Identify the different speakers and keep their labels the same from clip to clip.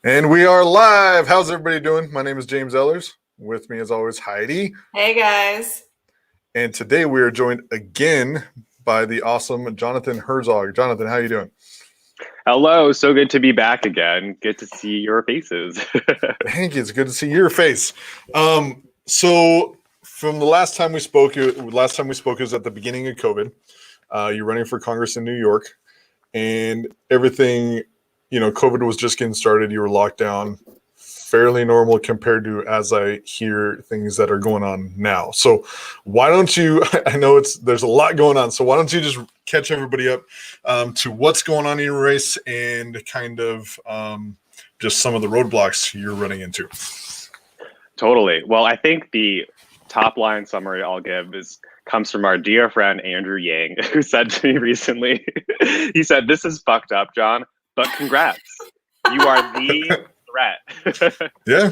Speaker 1: And we are live. How's everybody doing? My name is James Ellers. With me, as always, Heidi.
Speaker 2: Hey, guys.
Speaker 1: And today we are joined again by the awesome Jonathan Herzog. Jonathan, how are you doing?
Speaker 3: Hello, so good to be back again. Good to see your faces.
Speaker 1: Thank you. It's good to see your face. So from the last time we spoke, was at the beginning of COVID. You're running for Congress in New York, and everything, COVID was just getting started. You were locked down, fairly normal compared to as I hear things that are going on now. So why don't you, I know there's a lot going on, so why don't you just catch everybody up to what's going on in your race and kind of just some of the roadblocks you're running into.
Speaker 3: Totally. Well, I think the top line summary I'll give comes from our dear friend Andrew Yang, who said to me recently, he said, "This is fucked up, John, but congrats. You are the threat."
Speaker 1: Yeah.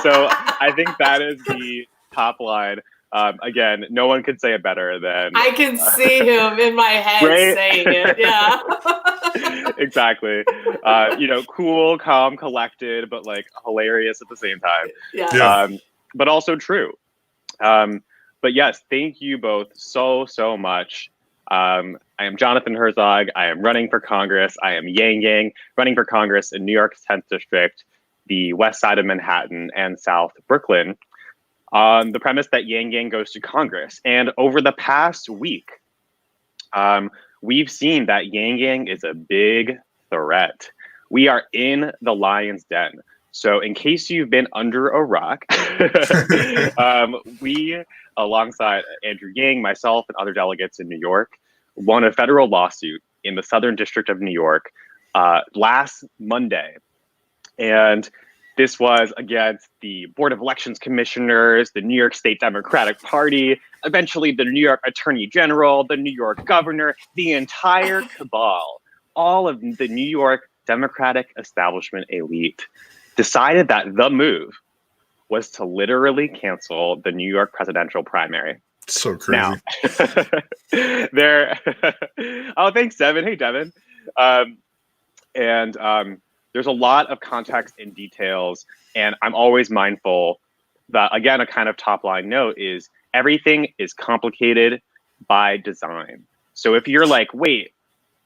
Speaker 3: So I think that is the top line. Again, no one could say it better than
Speaker 2: I can see him in my head
Speaker 3: right?
Speaker 2: saying it. Yeah.
Speaker 3: Exactly. Cool, calm, collected, but like hilarious at the same time.
Speaker 2: Yeah.
Speaker 3: But also true. But yes, thank you both so much. I am Jonathan Herzog. I am running for Congress. I am Yang, running for Congress in New York's 10th District, the west side of Manhattan and South Brooklyn, on the premise that Yang goes to Congress. And over the past week, we've seen that Yang is a big threat. We are in the lion's den. So in case you've been under a rock, we, alongside Andrew Yang, myself, and other delegates in New York, won a federal lawsuit in the Southern District of New York last Monday. And this was against the Board of Elections Commissioners, the New York State Democratic Party, eventually the New York Attorney General, the New York Governor, the entire cabal. All of the New York Democratic establishment elite decided that the move was to literally cancel the New York presidential primary.
Speaker 1: So crazy.
Speaker 3: Now, oh, thanks, Devin. Hey, Devin. There's a lot of context and details, and I'm always mindful that, again, a kind of top line note is everything is complicated by design. So if you're like, wait,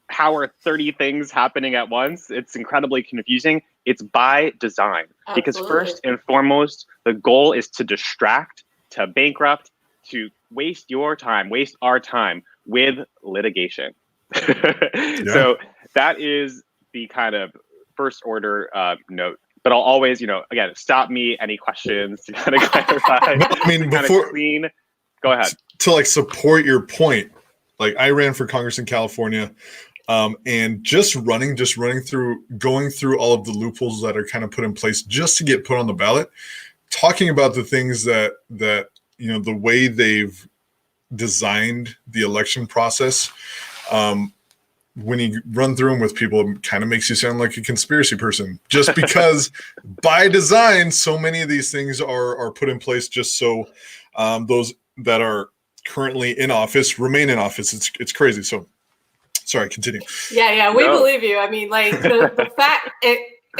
Speaker 3: how are 30 things happening at once? It's incredibly confusing. It's by design.
Speaker 2: Absolutely.
Speaker 3: Because first and foremost, the goal is to distract, to bankrupt, to waste your time, waste our time with litigation.
Speaker 1: Yeah.
Speaker 3: So that is the kind of first order note. But I'll always, again, stop me, any questions to kind of clarify.
Speaker 1: I mean, before
Speaker 3: clean. Go ahead.
Speaker 1: To support your point, I ran for Congress in California, and going through all of the loopholes that are kind of put in place just to get put on the ballot, talking about the things that the way they've designed the election process, when you run through them with people, it kind of makes you sound like a conspiracy person, just because by design, so many of these things are put in place just so those that are currently in office remain in office. It's crazy. So sorry, continue.
Speaker 2: Yeah, we believe you. I mean, the fact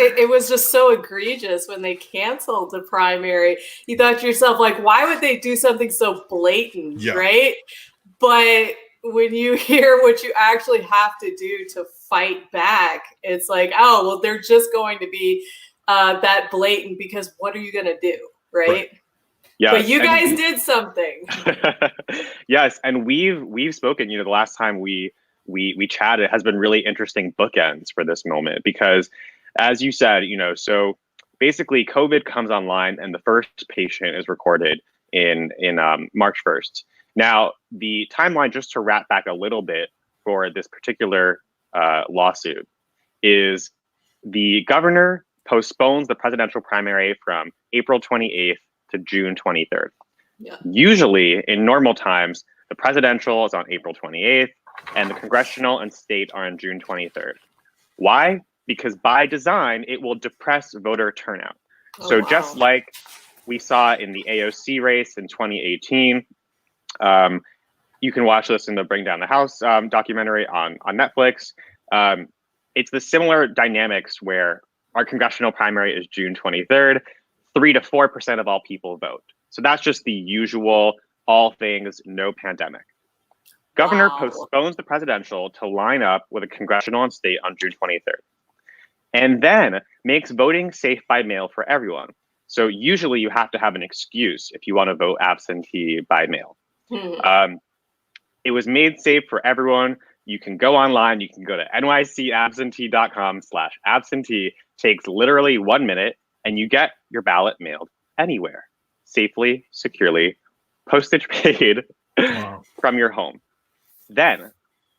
Speaker 2: it was just so egregious when they canceled the primary. You thought to yourself, why would they do something so blatant, right? But when you hear what you actually have to do to fight back, it's like, oh, well, they're just going to be that blatant because what are you going to do, right?
Speaker 3: Yes,
Speaker 2: but you guys did something.
Speaker 3: Yes, and we've spoken. The last time we chatted has been really interesting bookends for this moment because, as you said, so basically COVID comes online and the first patient is recorded in March 1st. Now, the timeline, just to wrap back a little bit for this particular lawsuit, is the governor postpones the presidential primary from April 28th to June 23rd.
Speaker 2: Yeah.
Speaker 3: Usually, in normal times, the presidential is on April 28th, and the congressional and state are on June 23rd. Why? Because by design, it will depress voter turnout. So just like we saw in the AOC race in 2018, you can watch this in the Bring Down the House documentary on Netflix. It's the similar dynamics where Our congressional primary is June 23rd. 3 to 4% of all people vote. So that's just the usual, all things, no pandemic. Governor postpones the presidential to line up with a congressional and state on June 23rd. And then makes voting safe by mail for everyone. So usually you have to have an excuse if you want to vote absentee by mail. It was made safe for everyone. You can go online. You can go to nycabsentee.com/absentee. Takes literally 1 minute, and you get your ballot mailed anywhere, safely, securely, postage paid from your home. Then,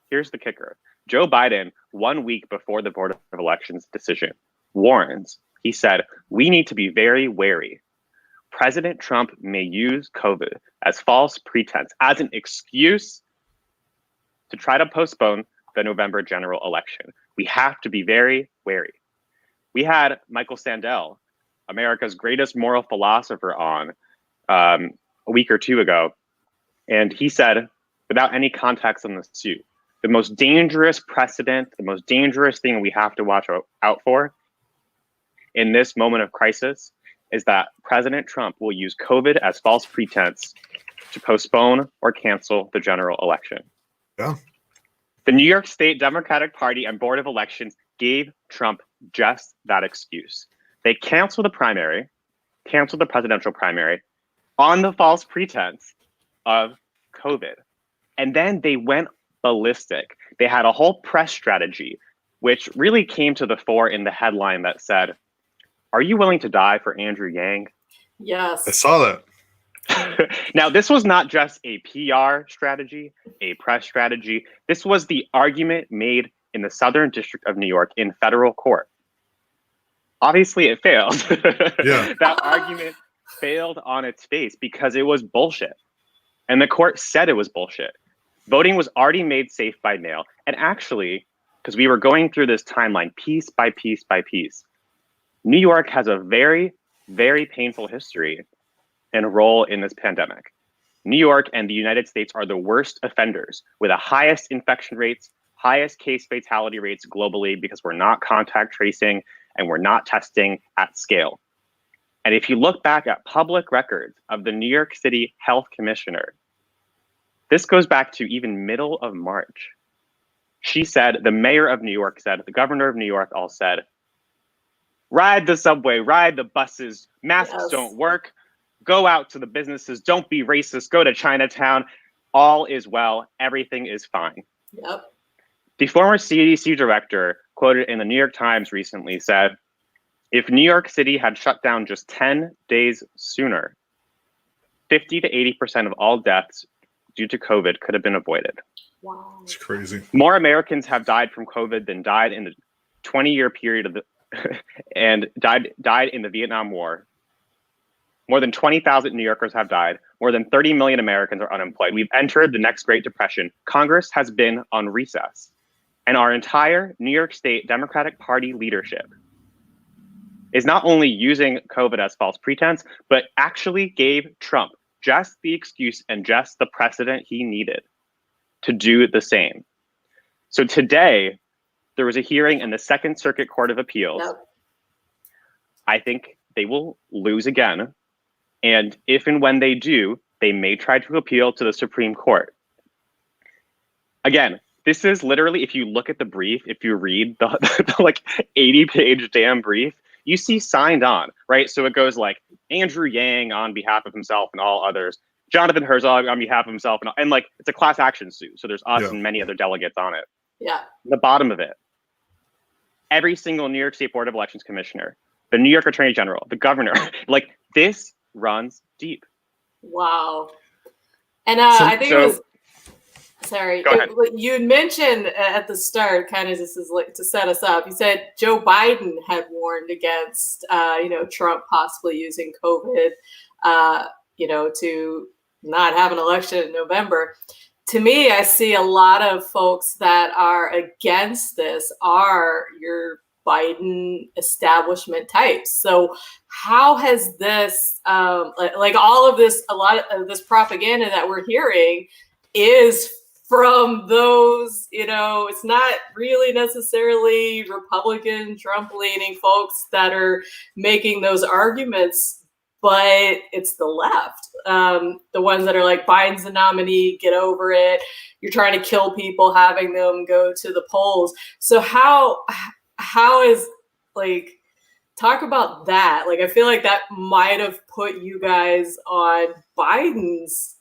Speaker 3: here's the kicker. Joe Biden, 1 week before the Board of Elections decision, warns. He said, we need to be very wary. President Trump may use COVID as false pretense, as an excuse to try to postpone the November general election. We have to be very wary. We had Michael Sandel, America's greatest moral philosopher, on a week or two ago. And he said, without any context on the suit, the most dangerous precedent, the most dangerous thing we have to watch out for in this moment of crisis is that President Trump will use COVID as false pretense to postpone or cancel the general election.
Speaker 1: Yeah.
Speaker 3: The New York State Democratic Party and Board of Elections gave Trump just that excuse. They canceled the primary, canceled the presidential primary on the false pretense of COVID. And then they went ballistic. They had a whole press strategy, which really came to the fore in the headline that said, "Are you willing to die for Andrew Yang?"
Speaker 2: Yes.
Speaker 1: I saw that.
Speaker 3: Now, this was not just a PR strategy, a press strategy. This was the argument made in the Southern District of New York in federal court. Obviously, it failed.
Speaker 1: Yeah.
Speaker 3: That argument failed on its face because it was bullshit. And the court said it was bullshit. Voting was already made safe by mail. And actually, because we were going through this timeline piece by piece by piece, New York has a very, very painful history and role in this pandemic. New York and the United States are the worst offenders with the highest infection rates, highest case fatality rates globally because we're not contact tracing and we're not testing at scale. And if you look back at public records of the New York City Health Commissioner, this goes back to even middle of March. She said, the mayor of New York said, the governor of New York all said, ride the subway, ride the buses, masks don't work, go out to the businesses, don't be racist, go to Chinatown, all is well, everything is fine.
Speaker 2: Yep.
Speaker 3: The former CDC director, quoted in the New York Times recently, said, if New York City had shut down just 10 days sooner, 50 to 80% of all deaths due to COVID could have been avoided.
Speaker 2: Wow.
Speaker 1: It's crazy.
Speaker 3: More Americans have died from COVID than died in the 20-year period of the and died in the Vietnam War. More than 20,000 New Yorkers have died. More than 30 million Americans are unemployed. We've entered the next Great Depression. Congress has been on recess. And our entire New York State Democratic Party leadership is not only using COVID as false pretense, but actually gave Trump just the excuse and just the precedent he needed to do the same. So today, there was a hearing in the Second Circuit Court of Appeals.
Speaker 2: Yep.
Speaker 3: I think they will lose again. And if and when they do, they may try to appeal to the Supreme Court. Again, this is literally, if you look at the brief, if you read the like 80-page damn brief, you see signed on, right? So it goes like Andrew Yang on behalf of himself and all others, Jonathan Herzog on behalf of himself, and like it's a class action suit. So there's us and many other delegates on it.
Speaker 2: Yeah.
Speaker 3: The bottom of it, every single New York State Board of Elections commissioner, the New York Attorney General, the governor, like this runs deep.
Speaker 2: Wow. And I think it was, sorry, you had mentioned at the start, kind of this is like to set us up. You said Joe Biden had warned against, Trump possibly using COVID, to not have an election in November. To me, I see a lot of folks that are against this are your Biden establishment types. So how has this, like all of this, a lot of this propaganda that we're hearing is from those, it's not really necessarily Republican, Trump-leaning folks that are making those arguments, but it's the left. The ones that are like, Biden's the nominee, get over it. You're trying to kill people, having them go to the polls. So how is, like, talk about that. Like, I feel like that might have put you guys on Biden's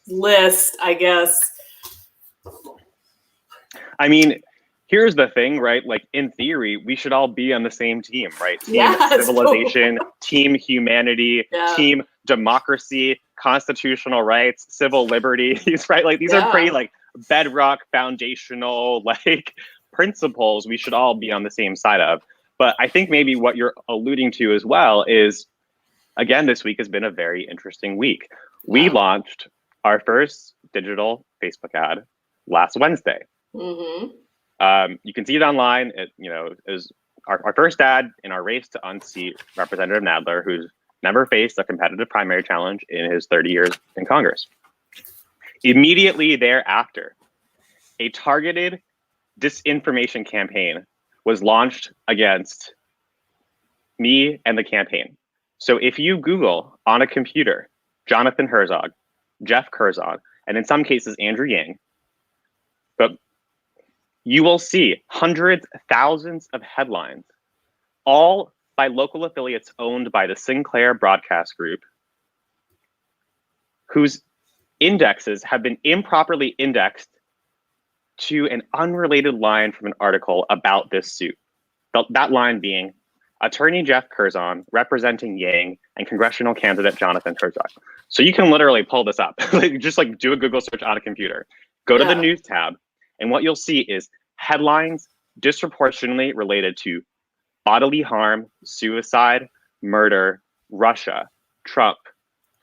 Speaker 2: list, I guess. I
Speaker 3: mean, here's the thing, right? Like, in theory, we should all be on the same team, right? Team civilization, totally. Team humanity, team democracy, constitutional rights, civil liberties, right? Like, these are pretty, like, bedrock, foundational, like, principles we should all be on the same side of. But I think maybe what you're alluding to as well is, again, this week has been a very interesting week. We launched our first digital Facebook ad last Wednesday. Mm-hmm. You can see it online. It, is our first ad in our race to unseat Representative Nadler, who's never faced a competitive primary challenge in his 30 years in Congress. Immediately thereafter, a targeted disinformation campaign was launched against me and the campaign. So if you Google on a computer, Jonathan Herzog, Jeff Curzon, and in some cases, Andrew Yang, but you will see hundreds, thousands of headlines, all by local affiliates owned by the Sinclair broadcast group, whose indexes have been improperly indexed to an unrelated line from an article about this suit. That line being, Attorney Jeff Curzon representing Yang and congressional candidate Jonathan Herzog. So you can literally pull this up. Just like do a Google search on a computer. Go to the news tab, and what you'll see is headlines disproportionately related to bodily harm, suicide, murder, Russia, Trump,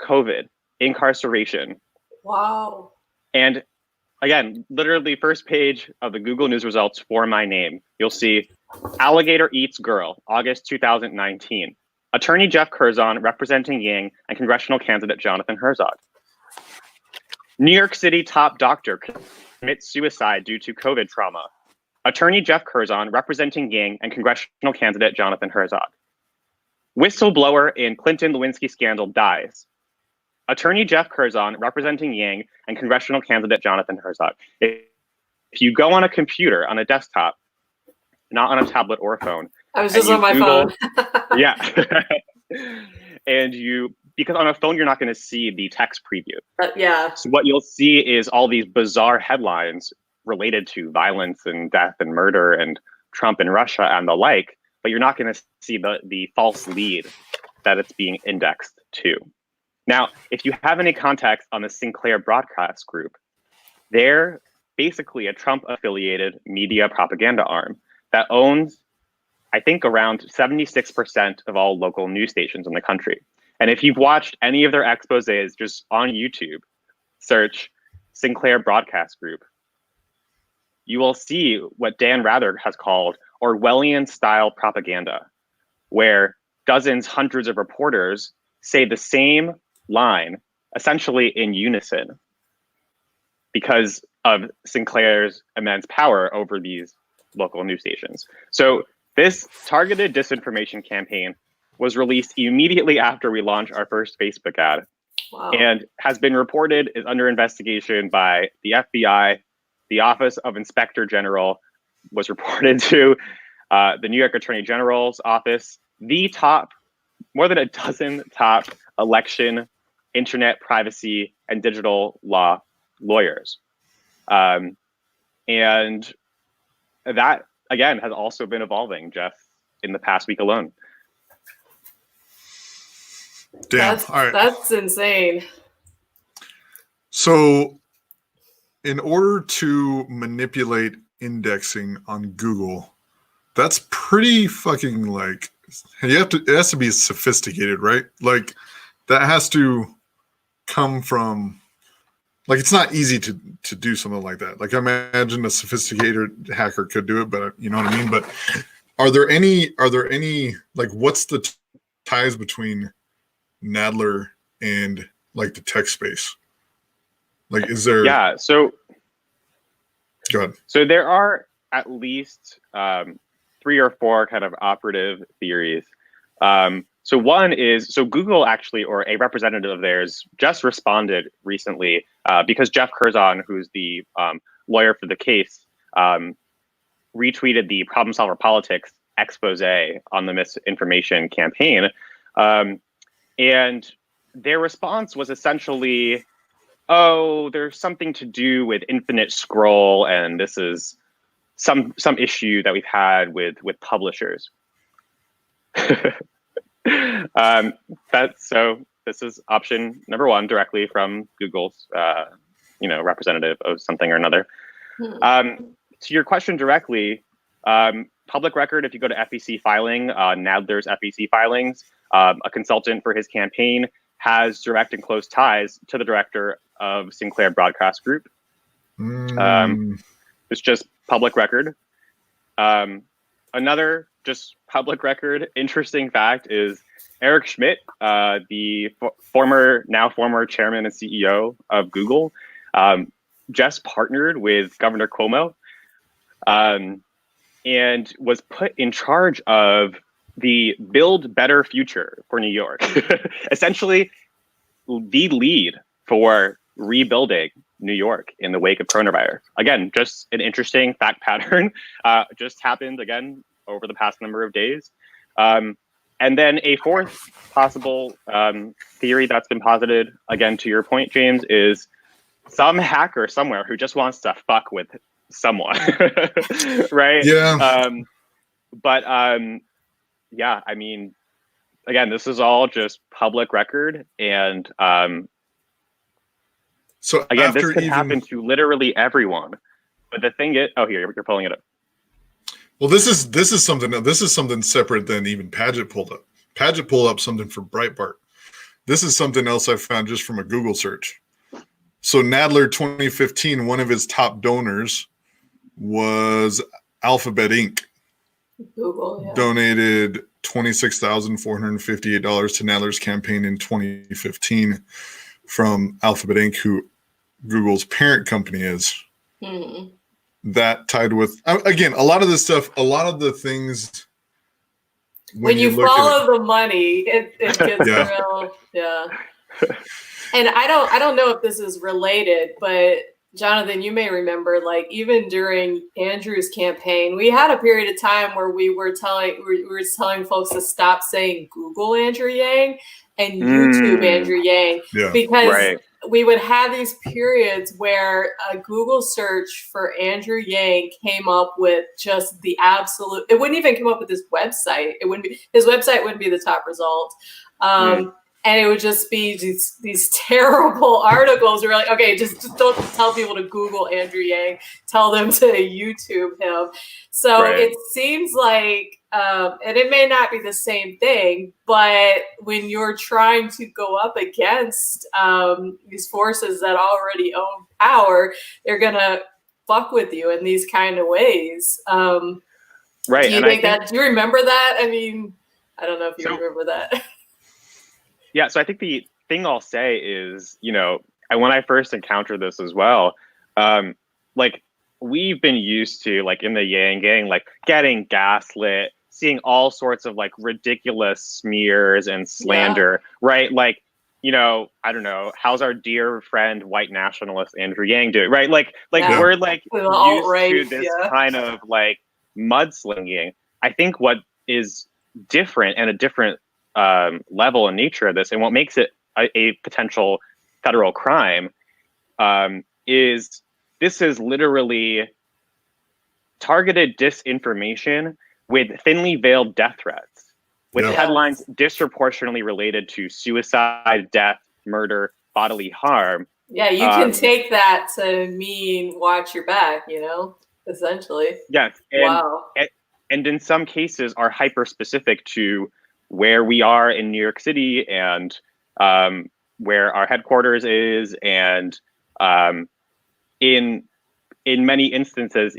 Speaker 3: COVID, incarceration.
Speaker 2: Wow.
Speaker 3: And again, literally first page of the Google News results for my name, you'll see Alligator Eats Girl, August 2019. Attorney Jeff Curzon representing Yang and congressional candidate Jonathan Herzog. New York City top doctor commits suicide due to COVID trauma. Attorney Jeff Curzon representing Yang and congressional candidate Jonathan Herzog. Whistleblower in Clinton Lewinsky scandal dies. Attorney Jeff Curzon representing Yang and congressional candidate Jonathan Herzog. If you go on a computer, on a desktop, not on a tablet or a phone.
Speaker 2: I was just on my phone.
Speaker 3: Yeah. And because on a phone, you're not going to see the text preview.
Speaker 2: Yeah.
Speaker 3: So what you'll see is all these bizarre headlines related to violence and death and murder and Trump and Russia and the like, but you're not going to see the false lead that it's being indexed to. Now, if you have any context on the Sinclair broadcast group, they're basically a Trump-affiliated media propaganda arm that owns, I think, around 76% of all local news stations in the country. And if you've watched any of their exposés just on YouTube, search Sinclair Broadcast Group, you will see what Dan Rather has called Orwellian-style propaganda, where dozens, hundreds of reporters say the same line, essentially in unison, because of Sinclair's immense power over these local news stations. So this targeted disinformation campaign was released immediately after we launched our first Facebook ad.
Speaker 2: Wow. And
Speaker 3: has been reported, is under investigation by the FBI. The Office of Inspector General was reported to the New York Attorney General's office, the top, more than a dozen top election, internet privacy, and digital law lawyers. And that, again, has also been evolving, Jeff, in the past week alone.
Speaker 1: Damn.
Speaker 2: All
Speaker 1: right.
Speaker 2: That's insane.
Speaker 1: So in order to manipulate indexing on Google, that's pretty fucking like, it has to be sophisticated, right? Like that has to come from, like, it's not easy to do something like that. Like I imagine a sophisticated hacker could do it, but you know what I mean? But are there any, like, what's the ties between Nadler and like the tech space? Like, is there?
Speaker 3: Yeah. So
Speaker 1: Go ahead.
Speaker 3: So there are at least 3 or 4 kind of operative theories. So one is, so Google actually, or a representative of theirs, just responded recently because Jeff Curzon, who's the lawyer for the case, retweeted the Problem Solver Politics expose on the misinformation campaign. And their response was essentially, oh, there's something to do with infinite scroll, and this is some issue that we've had with publishers. So this is option number 1, directly from Google's representative of something or another. To your question directly, public record, if you go to FEC filing, Nadler's FEC filings, a consultant for his campaign has direct and close ties to the director of Sinclair Broadcast Group. It's just public record. Another just public record interesting fact is Eric Schmidt, the former chairman and CEO of Google, just partnered with Governor Cuomo and was put in charge of the Build Better Future for New York. Essentially, the lead for rebuilding New York in the wake of coronavirus. Again, just an interesting fact pattern. Just happened again over the past number of days. And then a fourth possible theory that's been posited, again, to your point, James, is some hacker somewhere who just wants to fuck with someone, right?
Speaker 1: Yeah.
Speaker 3: Yeah, I mean, again, this is all just public record, and
Speaker 1: so
Speaker 3: again, this could happen to literally everyone. But the thing is, oh, here you're pulling it up.
Speaker 1: Well, this is something separate than even Paget pulled up. Paget pulled up something for Breitbart. This is something else I found just from a Google search. So Nadler 2015, one of his top donors was Alphabet Inc.
Speaker 2: Google, yeah.
Speaker 1: Donated $26,458 to Nadler's campaign in 2015 from Alphabet Inc., who Google's parent company is. That tied with, again, a lot of this stuff, a lot of the things.
Speaker 2: When you follow the money, it gets real. Yeah. And I don't know if this is related, but Jonathan, you may remember, like, even during Andrew's campaign, we had a period of time where we were telling folks to stop saying Google Andrew Yang and YouTube Andrew Yang, because we would have these periods where a Google search for Andrew Yang came up with just the absolute. It wouldn't even come up with his website. His website wouldn't be the top result. And it would just be these terrible articles. We're like, okay, just don't tell people to Google Andrew Yang. Tell them to YouTube him. So it seems like, and it may not be the same thing, but when you're trying to go up against these forces that already own power, they're going to fuck with you in these kind of ways. Do you think that? Do you remember that? I mean, I don't know if you remember that.
Speaker 3: Yeah, so I think the thing I'll say is, and when I first encountered this as well, like, we've been used to, like, in the Yang gang, like, getting gaslit, seeing all sorts of, like, ridiculous smears and slander, right? Like, I don't know, how's our dear friend, white nationalist Andrew Yang doing, right? Like we're, like, used to this kind of, like, mudslinging. I think what is different, and a different level and nature of this, and what makes it a potential federal crime, is this is literally targeted disinformation with thinly veiled death threats, with headlines disproportionately related to suicide, death, murder, bodily harm.
Speaker 2: Yeah, you can take that to mean watch your back, essentially.
Speaker 3: Yes. And in some cases are hyper specific to where we are in New York City, and where our headquarters is, and in many instances,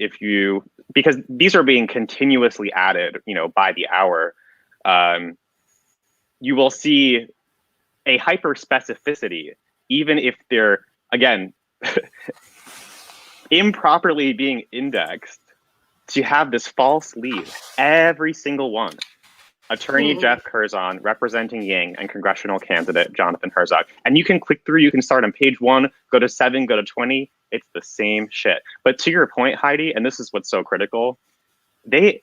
Speaker 3: because these are being continuously added, by the hour, you will see a hyper specificity, even if they're, again, improperly being indexed to have this false lead, every single one. Attorney Jeff Curzon representing Yang and congressional candidate Jonathan Herzog. And you can click through, you can start on page 1, go to 7, go to 20. It's the same shit. But to your point, Heidi, and this is what's so critical, they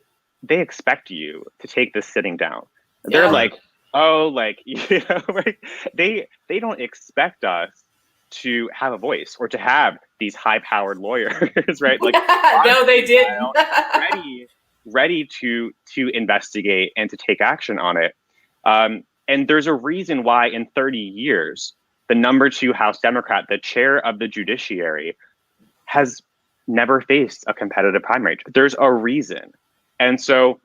Speaker 3: expect you to take this sitting down. They're like, oh, like, you know, like they don't expect us to have a voice or to have these high-powered lawyers, right? Like,
Speaker 2: no, they didn't.
Speaker 3: ready to investigate and to take action on it. And there's a reason why in 30 years, the number 2 House Democrat, the chair of the judiciary, has never faced a competitive primary. There's a reason. And so,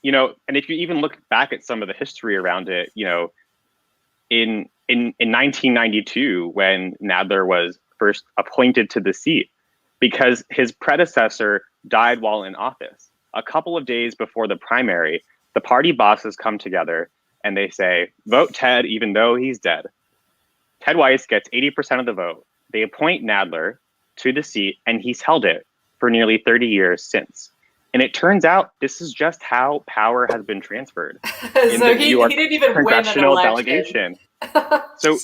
Speaker 3: you know, and if you even look back at some of the history around it, you know, in 1992, when Nadler was first appointed to the seat, because his predecessor died while in office. A couple of days before the primary, the party bosses come together and they say, vote Ted even though he's dead. Ted Weiss gets 80% of the vote. They appoint Nadler to the seat and he's held it for nearly 30 years since. And it turns out this is just how power has been transferred.
Speaker 2: So he didn't even
Speaker 3: congressional
Speaker 2: win an election.
Speaker 3: delegation. So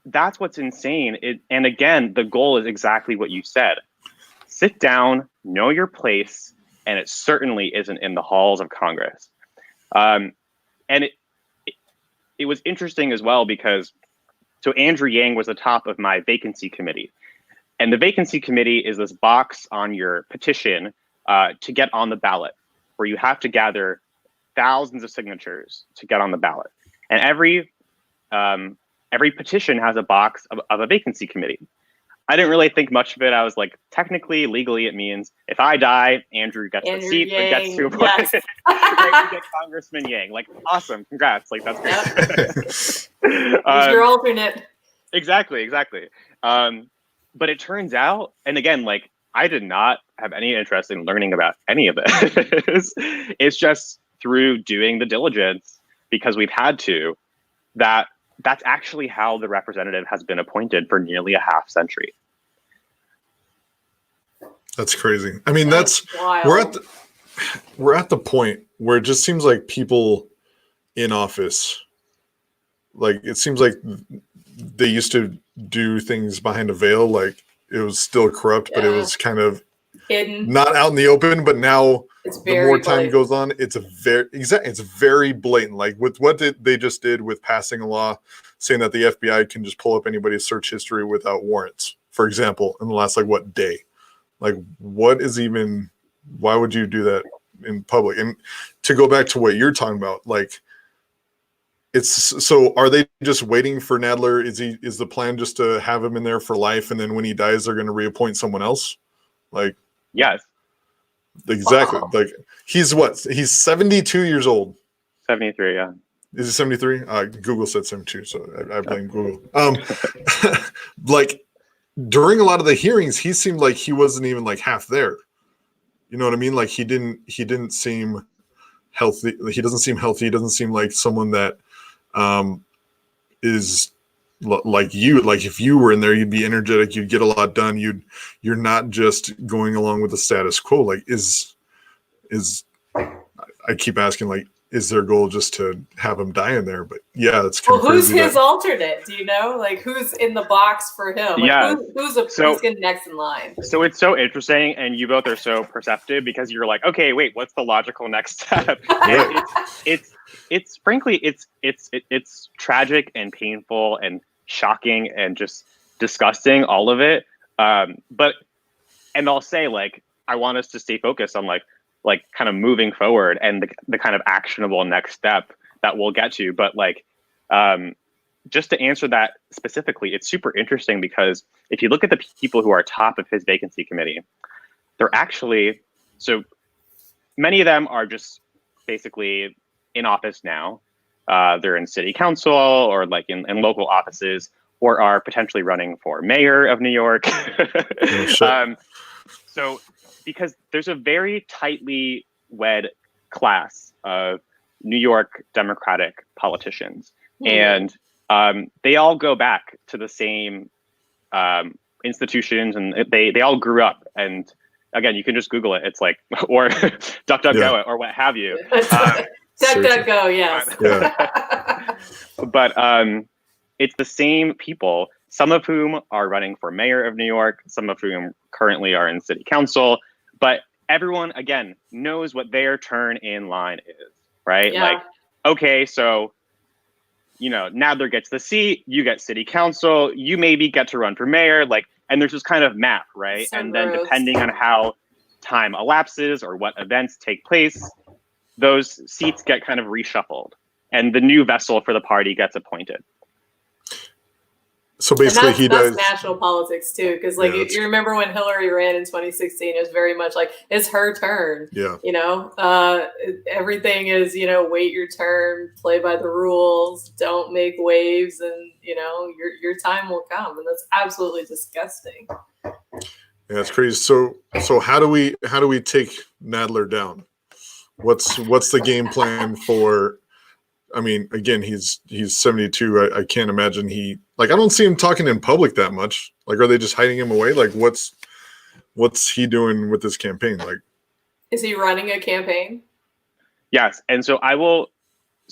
Speaker 3: that's what's insane. And again, the goal is exactly what you said. Sit down, know your place, and it certainly isn't in the halls of Congress. And it was interesting as well because, so Andrew Yang was the top of my vacancy committee. And the vacancy committee is this box on your petition to get on the ballot, where you have to gather thousands of signatures to get on the ballot. And every petition has a box of a vacancy committee. I didn't really think much of it. I was like, technically, legally, it means if I die, Andrew gets the seat, but gets to appoint.
Speaker 2: Yes.
Speaker 3: Right, you get Congressman Yang. Like, awesome, congrats. Like, that's great.
Speaker 2: He's your alternate.
Speaker 3: Exactly. But it turns out, and again, like, I did not have any interest in learning about any of this. It's just through doing the diligence, because we've had to, that's actually how the representative has been appointed for nearly a half century.
Speaker 1: That's crazy. I mean, that's
Speaker 2: wild.
Speaker 1: we're at the point where it just seems like people in office, like it seems like they used to do things behind a veil, like it was still corrupt, but it was kind of
Speaker 2: hidden,
Speaker 1: not out in the open. But now the more time
Speaker 2: blatant.
Speaker 1: goes on, it's very blatant. Like with what they just did with passing a law saying that the FBI can just pull up anybody's search history without warrants, for example, in the last day. Like, what is even, why would you do that in public? And to go back to what you're talking about, like, so are they just waiting for Nadler? Is the plan just to have him in there for life, and then when he dies, they're going to reappoint someone else? Like,
Speaker 3: yes,
Speaker 1: exactly.
Speaker 2: Wow.
Speaker 1: Like, he's 72 years old.
Speaker 3: 73, yeah.
Speaker 1: Is he 73? Google said 72, so I blame Google. Like, during a lot of the hearings, he seemed like he wasn't even like half there. You know what I mean? Like, he didn't seem healthy. He doesn't seem healthy. He doesn't seem like someone that is like you. Like, if you were in there, you'd be energetic. You'd get a lot done. You're not just going along with the status quo. Like, I keep asking, like, is their goal just to have him die in there? But yeah, it's kind of
Speaker 2: who's
Speaker 1: crazy.
Speaker 2: His alternate? Do you know? Like, who's in the box for him? Like,
Speaker 3: Yeah.
Speaker 2: Who's getting next in line?
Speaker 3: So it's so interesting, and you both are so perceptive because you're like, okay, wait, what's the logical next step? It's frankly, it's tragic and painful and shocking and just disgusting, all of it. But I'll say, like, I want us to stay focused on like kind of moving forward and the kind of actionable next step that we'll get to. But like, just to answer that specifically, it's super interesting because if you look at the people who are top of his vacancy committee, they're actually, so many of them are just basically in office now. They're in city council or like in local offices, or are potentially running for mayor of New York. So because there's a very tightly wed class of New York Democratic politicians, and they all go back to the same institutions, and they all grew up. And again, you can just Google it. It's like, or DuckDuckGo it, or what have you.
Speaker 2: DuckDuckGo, yes.
Speaker 3: But it's the same people, some of whom are running for mayor of New York, some of whom currently are in city council, but everyone, again, knows what their turn in line is, right?
Speaker 2: Yeah.
Speaker 3: Like, okay, so, Nadler gets the seat, you get city council, you maybe get to run for mayor, like, and there's this kind of map, right? And then depending on how time elapses or what events take place, those seats get kind of reshuffled, and the new vessel for the party gets appointed.
Speaker 1: So basically,
Speaker 2: that's national politics too, because like you remember when Hillary ran in 2016, it was very much like it's her turn.
Speaker 1: Yeah.
Speaker 2: Everything is wait your turn, play by the rules, don't make waves, and your time will come, and that's absolutely disgusting.
Speaker 1: Yeah, it's crazy. So how do we take Nadler down? What's the game plan for? I mean, again, he's 72. I can't imagine I don't see him talking in public that much. Like, are they just hiding him away? Like, what's he doing with this campaign? Like,
Speaker 2: is he running a campaign?
Speaker 3: Yes. And so I want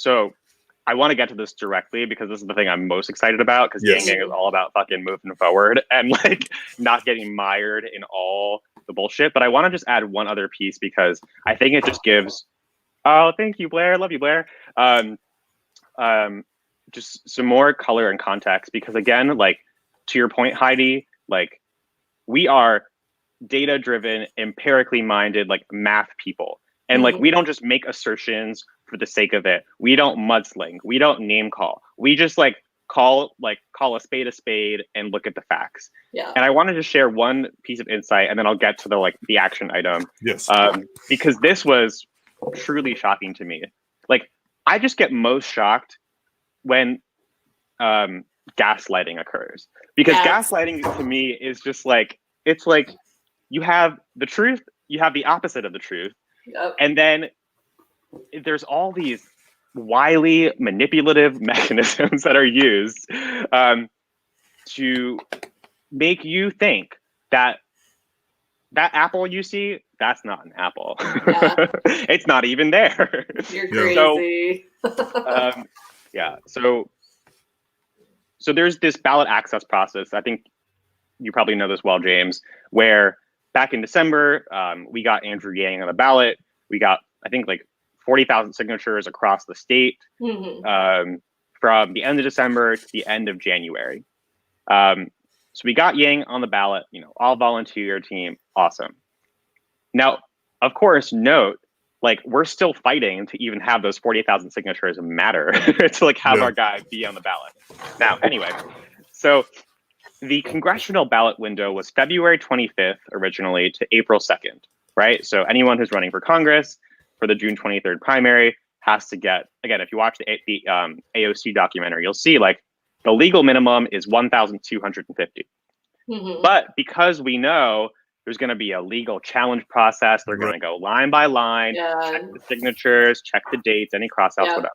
Speaker 3: to get to this directly because this is the thing I'm most excited about, because Gang is all about fucking moving forward and like not getting mired in all the bullshit. But I want to just add one other piece because I think it just gives, oh, thank you, Blair. Love you, Blair. Just some more color and context, because again, like to your point, Heidi, like we are data driven, empirically minded, like math people. And like, we don't just make assertions for the sake of it. We don't mudsling. We don't name call. We just like call a spade and look at the facts.
Speaker 2: Yeah.
Speaker 3: And I wanted to share one piece of insight, and then I'll get to the action item.
Speaker 1: Yes.
Speaker 3: Because this was truly shocking to me. Like, I just get most shocked when gaslighting occurs, because gaslighting to me is just like, it's like you have the truth, you have the opposite of the truth.
Speaker 2: Yep.
Speaker 3: And then there's all these wily manipulative mechanisms that are used to make you think that apple you see, that's not an apple. Yeah. It's not even there.
Speaker 2: You're crazy.
Speaker 3: So there's this ballot access process. I think you probably know this well, James, where back in December, we got Andrew Yang on the ballot. We got, I think, like 40,000 signatures across the state from the end of December to the end of January. So we got Yang on the ballot, all volunteer team. Awesome. Now, of course, note, like, we're still fighting to even have those 40,000 signatures matter to like have our guy be on the ballot. Now, anyway, so the congressional ballot window was February 25th originally to April 2nd, right? So anyone who's running for Congress for the June 23rd primary has to get, again, if you watch the AOC documentary, you'll see like the legal minimum is 1,250. But because we know there's going to be a legal challenge process, they're going to go line by line, check the signatures, check the dates, any cross-outs, whatever.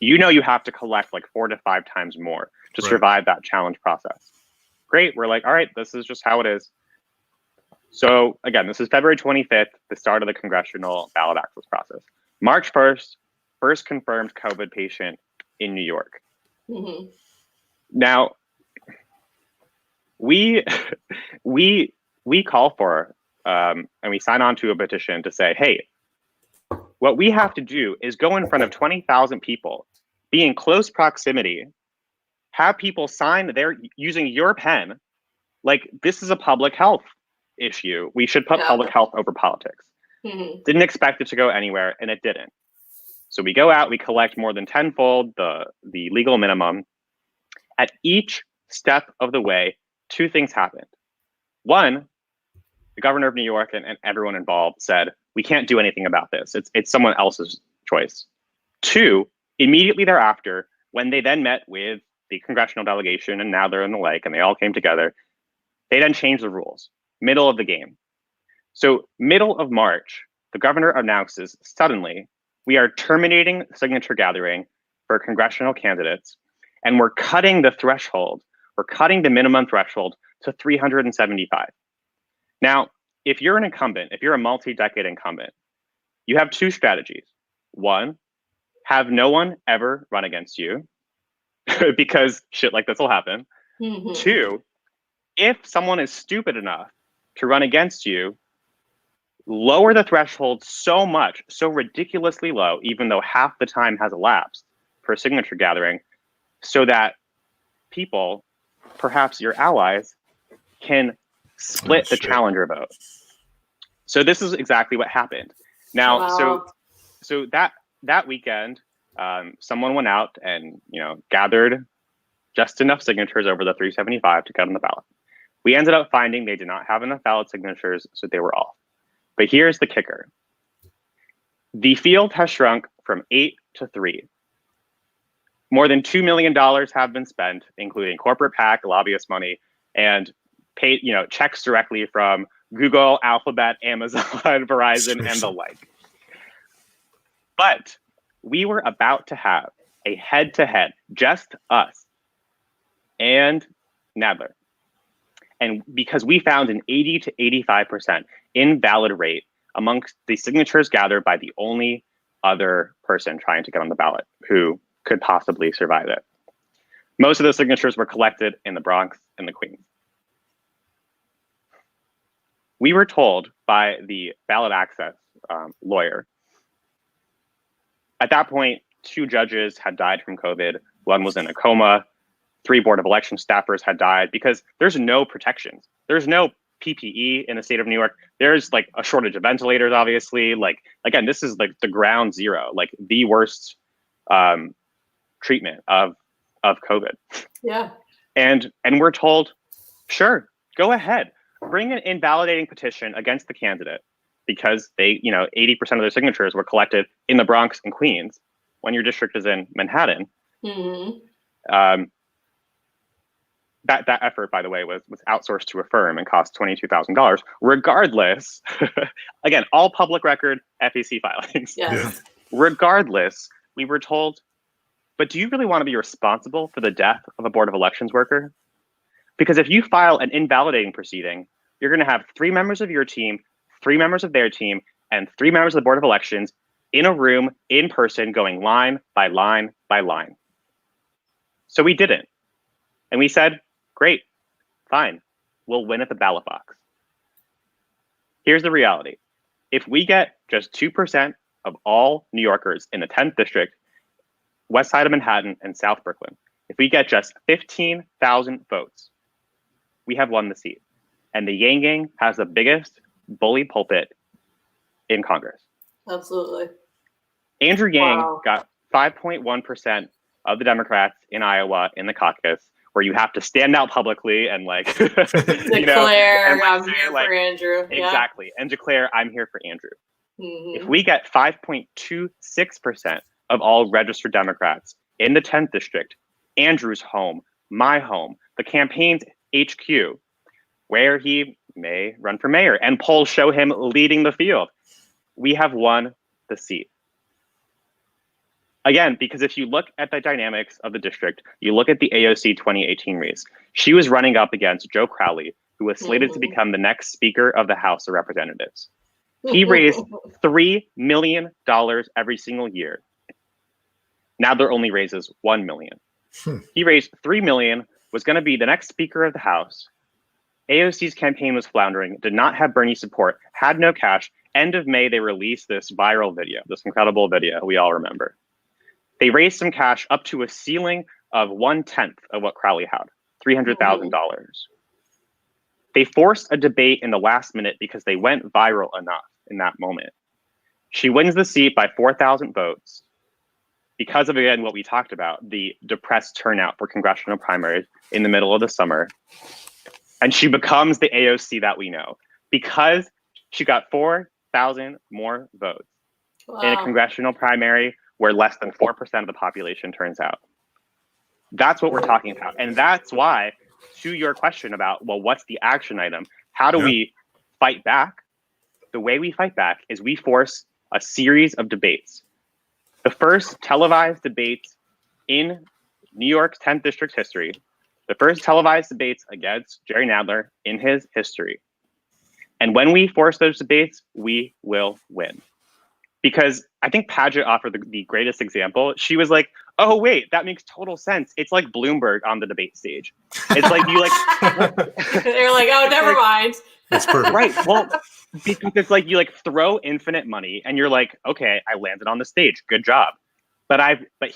Speaker 3: You have to collect like 4 to 5 times more to survive that challenge process. Great. We're like, all right, this is just how it is. So again, this is February 25th, the start of the congressional ballot access process. March 1st, first confirmed COVID patient in New York. Now, we call for, and we sign on to a petition to say, hey, what we have to do is go in front of 20,000 people, be in close proximity, have people sign using your pen. Like, this is a public health issue. We should put public health over politics. Didn't expect it to go anywhere, and it didn't. So we go out, we collect more than tenfold the legal minimum. At each step of the way, 2 things happened. One, the governor of New York and everyone involved said, we can't do anything about this. It's someone else's choice. 2, immediately thereafter, when they then met with the congressional delegation and Nadler and the like, and they all came together, they then changed the rules, middle of the game. So middle of March, the governor announces suddenly, we are terminating signature gathering for congressional candidates, and we're cutting the threshold for cutting the minimum threshold to 375. Now, if you're an incumbent, if you're a multi-decade incumbent, you have two strategies. One, have no one ever run against you because shit like this will happen.
Speaker 2: Mm-hmm.
Speaker 3: Two, if someone is stupid enough to run against you, lower the threshold so much, so ridiculously low, even though half the time has elapsed for signature gathering, so that people, perhaps your allies, can split the challenger vote. So this is exactly what happened. Now,
Speaker 2: Wow.
Speaker 3: so that weekend, someone went out and gathered just enough signatures over the 375 to get on the ballot. We ended up finding they did not have enough ballot signatures, so they were off. But here's the kicker. The field has shrunk from 8 to 3. More than $2 million have been spent, including corporate PAC, lobbyist money, and paid, checks directly from Google, Alphabet, Amazon, Verizon, and the like. But we were about to have a head-to-head, just us and Nadler. And because we found an 80 to 85% invalid rate amongst the signatures gathered by the only other person trying to get on the ballot who could possibly survive it. Most of the signatures were collected in the Bronx and the Queens. We were told by the ballot access lawyer. At that point, 2 judges had died from COVID. One was in a coma. 3 Board of Election staffers had died because there's no protections. There's no PPE in the state of New York. There's like a shortage of ventilators, obviously. Like, again, this is like the ground zero, like the worst treatment of COVID. Yeah. And we're told, sure, go ahead. Bring an invalidating petition against the candidate because they, 80% of their signatures were collected in the Bronx and Queens when your district is in Manhattan. Mm-hmm. That effort, by the way, was outsourced to a firm and cost $22,000. Regardless, again, all public record FEC filings. Yes. Regardless, we were told, but do you really want to be responsible for the death of a Board of Elections worker? Because if you file an invalidating proceeding, you're going to have 3 members of your team, 3 members of their team, and 3 members of the Board of Elections in a room, in person, going line by line by line. So we didn't. And we said, great, fine, we'll win at the ballot box. Here's the reality. If we get just 2% of all New Yorkers in the 10th district, west side of Manhattan and South Brooklyn, if we get just 15,000 votes, we have won the seat. And the Yang Gang has the biggest bully pulpit in Congress.
Speaker 2: Absolutely.
Speaker 3: Andrew Yang got 5.1% of the Democrats in Iowa in the caucus, where you have to stand out publicly and
Speaker 2: declare, I'm here for Andrew.
Speaker 3: Exactly. And declare, I'm here for Andrew. Mm-hmm. If we get 5.26% of all registered Democrats in the 10th district, Andrew's home, my home, the campaign's HQ, where he may run for mayor, and polls show him leading the field, we have won the seat. Again, because if you look at the dynamics of the district, you look at the AOC 2018 race, she was running up against Joe Crowley, who was slated to become the next Speaker of the House of Representatives. He raised $3 million every single year. Nadler only raises $1 million. He raised $3 million, was going to be the next Speaker of the House. AOC's campaign was floundering, did not have Bernie support, had no cash. End of May, they released this viral video, this incredible video we all remember. They raised some cash up to a ceiling of 1/10 of what Crowley had, $300,000. They forced a debate in the last minute because they went viral enough in that moment. She wins the seat by 4,000 votes because of, again, what we talked about, the depressed turnout for congressional primaries in the middle of the summer. And she becomes the AOC that we know because she got 4,000 more votes in a congressional primary where less than 4% of the population turns out. That's what we're talking about. And that's why, to your question about, well, what's the action item? How do we fight back? The way we fight back is we force a series of debates. The first televised debates in New York's 10th district history, The first televised debates against Jerry Nadler in his history. And when we force those debates, we will win. Because I think Padgett offered the greatest example. She was like, oh, wait, that makes total sense. It's like Bloomberg on the debate stage. It's like you like...
Speaker 2: They're like, oh, never mind.
Speaker 1: That's perfect.
Speaker 3: Right. Well, because it's like you like throw infinite money and you're like, okay, I landed on the stage. Good job. But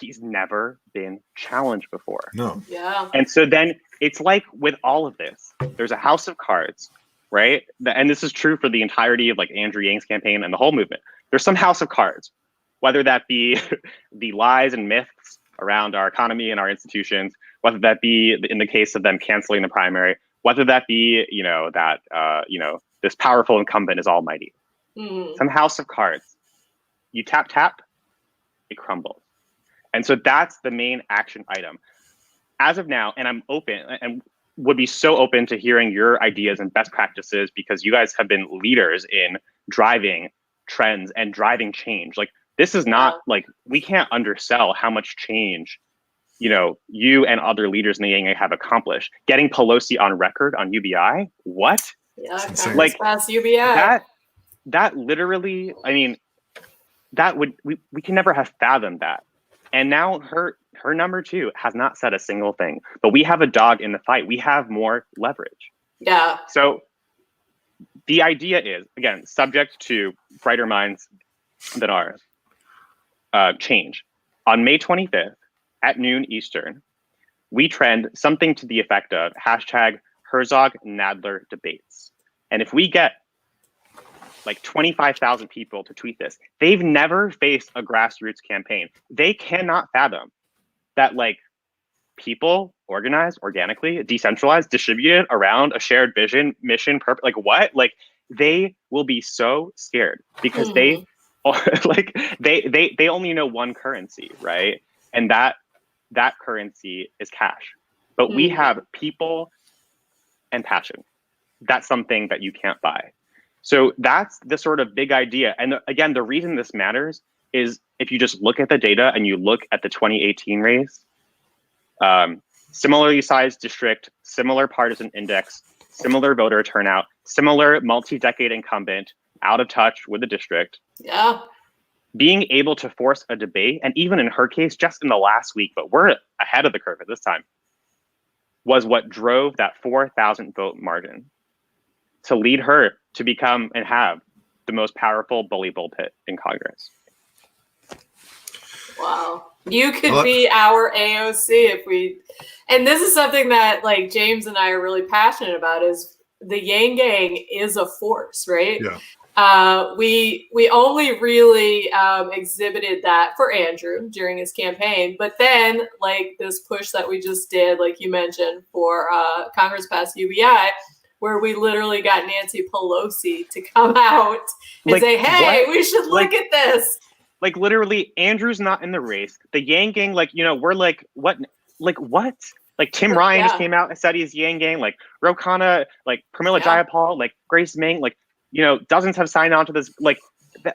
Speaker 3: he's never been challenged before.
Speaker 1: No.
Speaker 2: Yeah.
Speaker 3: And so then it's like with all of this, there's a house of cards, right? And this is true for the entirety of like Andrew Yang's campaign and the whole movement. There's some house of cards, whether that be the lies and myths around our economy and our institutions, whether that be in the case of them canceling the primary, whether that be, this powerful incumbent is almighty. Some house of cards. You tap, it crumbles. And so that's the main action item. As of now, and I'm open and would be so open to hearing your ideas and best practices because you guys have been leaders in driving trends and driving change. Like this is not like, we can't undersell how much change, you and other leaders in the Yang have accomplished. Getting Pelosi on record on UBI, what?
Speaker 2: Yeah,
Speaker 3: like
Speaker 2: past UBI.
Speaker 3: That literally, I mean, that would we can never have fathomed that. And now her number two has not said a single thing, but we have a dog in the fight. We have more leverage.
Speaker 2: Yeah.
Speaker 3: So the idea is, again, subject to brighter minds than ours, change. On May 25th at noon Eastern, we trend something to the effect of hashtag Herzog Nadler debates. And if we get like 25,000 people to tweet this, they've never faced a grassroots campaign. They cannot fathom that like people organized organically, decentralized, distributed around a shared vision, mission, purpose. Like what? Like they will be so scared because they only know one currency, right? And that currency is cash. But we have people and passion. That's something that you can't buy. So that's the sort of big idea. And again, the reason this matters is if you just look at the data and you look at the 2018 race, similarly sized district, similar partisan index, similar voter turnout, similar multi-decade incumbent, out of touch with the district.
Speaker 2: Yeah.
Speaker 3: Being able to force a debate, and even in her case, just in the last week, but we're ahead of the curve at this time, was what drove that 4,000 vote margin to lead her to become and have the most powerful bully pulpit in Congress.
Speaker 2: Wow. You could be our AOC if we, and this is something that like James and I are really passionate about is the Yang Gang is a force, right?
Speaker 1: Yeah.
Speaker 2: We only really exhibited that for Andrew during his campaign, but then like this push that we just did, like you mentioned, for Congress passed UBI, where we literally got Nancy Pelosi to come out and say, hey, we should look at this.
Speaker 3: Like literally, Andrew's not in the race. The Yang Gang, like, we're like, what? Like, what? Like Tim Ryan just came out and said he's Yang Gang. Like Ro Khanna, like Pramila Jayapal, like Grace Ming, like, dozens have signed on to this. Like,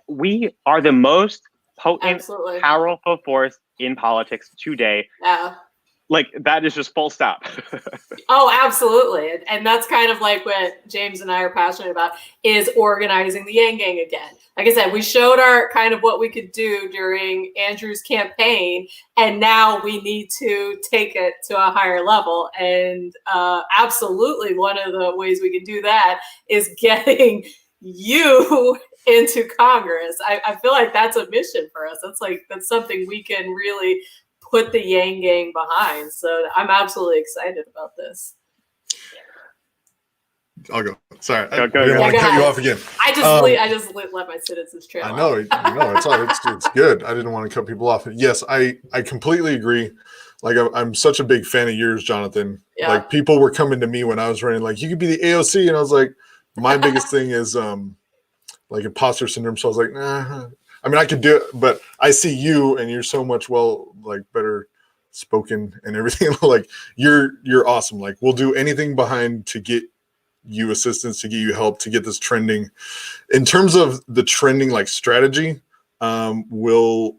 Speaker 3: we are the most potent, powerful force in politics today.
Speaker 2: Yeah.
Speaker 3: Like, that is just full stop.
Speaker 2: Oh, absolutely. And that's kind of like what James and I are passionate about is organizing the Yang Gang again. Like I said, we showed our kind of what we could do during Andrew's campaign, and now we need to take it to a higher level. And absolutely one of the ways we can do that is getting you into Congress. I feel like that's a mission for us. That's something we can really put the Yang Gang behind. So I'm absolutely excited about this.
Speaker 1: I'll go. Sorry,
Speaker 3: go
Speaker 1: I didn't want to cut you off again.
Speaker 2: I just let my sentences trail.
Speaker 1: I know, it's good. I didn't want to cut people off. Yes, I completely agree. Like I'm such a big fan of yours, Jonathan.
Speaker 2: Yeah.
Speaker 1: Like people were coming to me when I was running, like you could be the AOC, and I was like, my biggest thing is like imposter syndrome. So I was like, nah. I mean, I could do it, but I see you, and you're so much better spoken and everything. Like you're awesome. Like we'll do anything behind to get you assistance, to get you help, to get this trending. In terms of the trending like strategy, we'll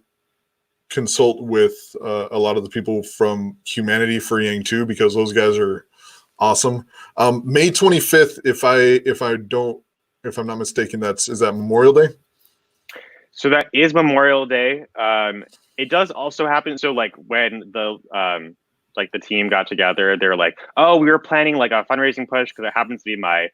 Speaker 1: consult with a lot of the people from Humanity for Yang too, because those guys are awesome. May 25th, if I'm not mistaken, is that Memorial Day?
Speaker 3: So that is Memorial Day. It does also happen. So like when the team got together, they're like, oh, we were planning like a fundraising push because it happens to be my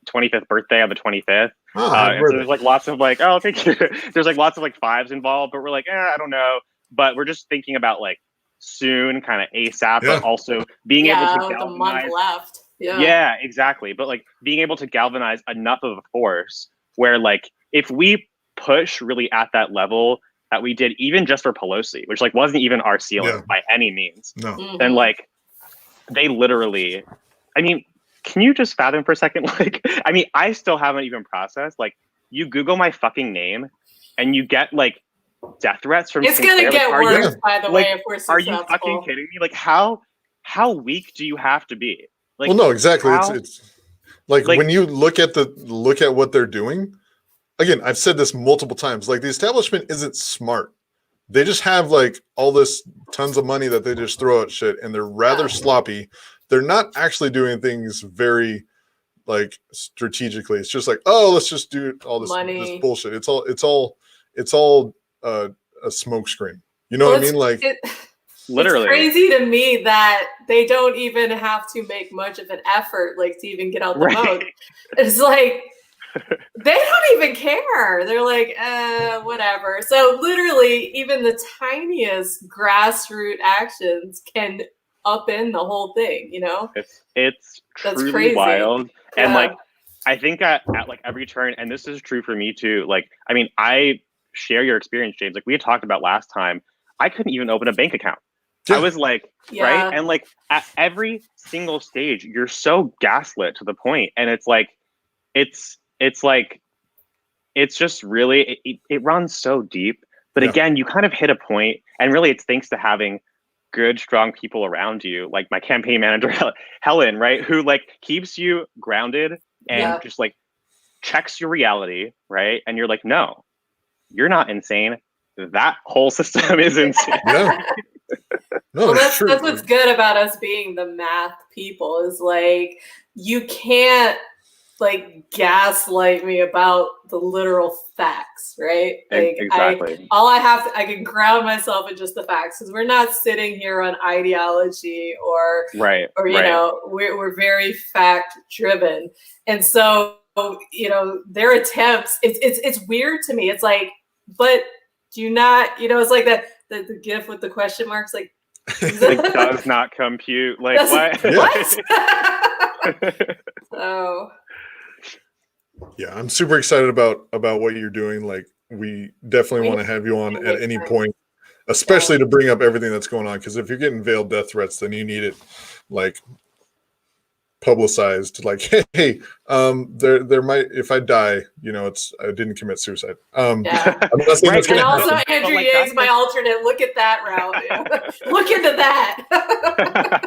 Speaker 3: 25th birthday on the 25th. And so there's like lots of like, oh, thank you. There's like lots of like fives involved, but we're like, I don't know. But we're just thinking about like soon, kind of ASAP, but also being able to galvanize.
Speaker 2: A month left.
Speaker 3: Yeah, exactly. But like being able to galvanize enough of a force where like if we push really at that level that we did even just for Pelosi, which like wasn't even our ceiling by any means, then like they literally, I mean, can you just fathom for a second? Like, I mean, I still haven't even processed, like you Google my fucking name and you get like death threats from
Speaker 2: it's
Speaker 3: Sinclair.
Speaker 2: Gonna get worse, by the way, if we're successful.
Speaker 3: Are you fucking kidding me? Like how weak do you have to be? Like,
Speaker 1: well, no, exactly. It's like when you look at what they're doing. Again, I've said this multiple times. Like the establishment isn't smart. They just have like all this tons of money that they just throw at shit, and they're rather sloppy. They're not actually doing things very like strategically. It's just like, oh, let's just do all this bullshit. It's all a smoke screen. You know what I mean? Like
Speaker 3: literally,
Speaker 2: it's crazy to me that they don't even have to make much of an effort, like to even get out the vote. It's like they don't even care. They're like, whatever. So literally, even the tiniest grassroots actions can upend the whole thing. You know,
Speaker 3: it's truly
Speaker 2: crazy.
Speaker 3: wild. And like, I think at like every turn, and this is true for me too. Like, I mean, I share your experience, James. Like we had talked about last time, I couldn't even open a bank account. I was like, right, and like at every single stage, you're so gaslit to the point, and it's like, it's just really, it runs so deep. But again, you kind of hit a point, and really it's thanks to having good, strong people around you, like my campaign manager, Helen, right? Who like keeps you grounded and just like checks your reality, right? And you're like, no, you're not insane. That whole system is insane.
Speaker 1: No,
Speaker 2: well, that's what's good about us being the math people is like, you can't like gaslight me about the literal facts, right? Like
Speaker 3: exactly.
Speaker 2: I can ground myself in just the facts because we're not sitting here on ideology or you know, we're very fact driven. And so, you know, their attempts, it's weird to me. It's like, but do you not, you know, it's like the GIF with the question marks, like
Speaker 3: it does not compute. Like what?
Speaker 2: So
Speaker 1: yeah, I'm super excited about what you're doing. Like we definitely want to have you on at any point, especially to bring up everything that's going on. Because if you're getting veiled death threats, then you need it like publicized. Like, hey, there might, if I die, you know, I didn't commit suicide. I'm not saying
Speaker 2: and also Andrew Yang's my alternate. Look at that route. Look into that.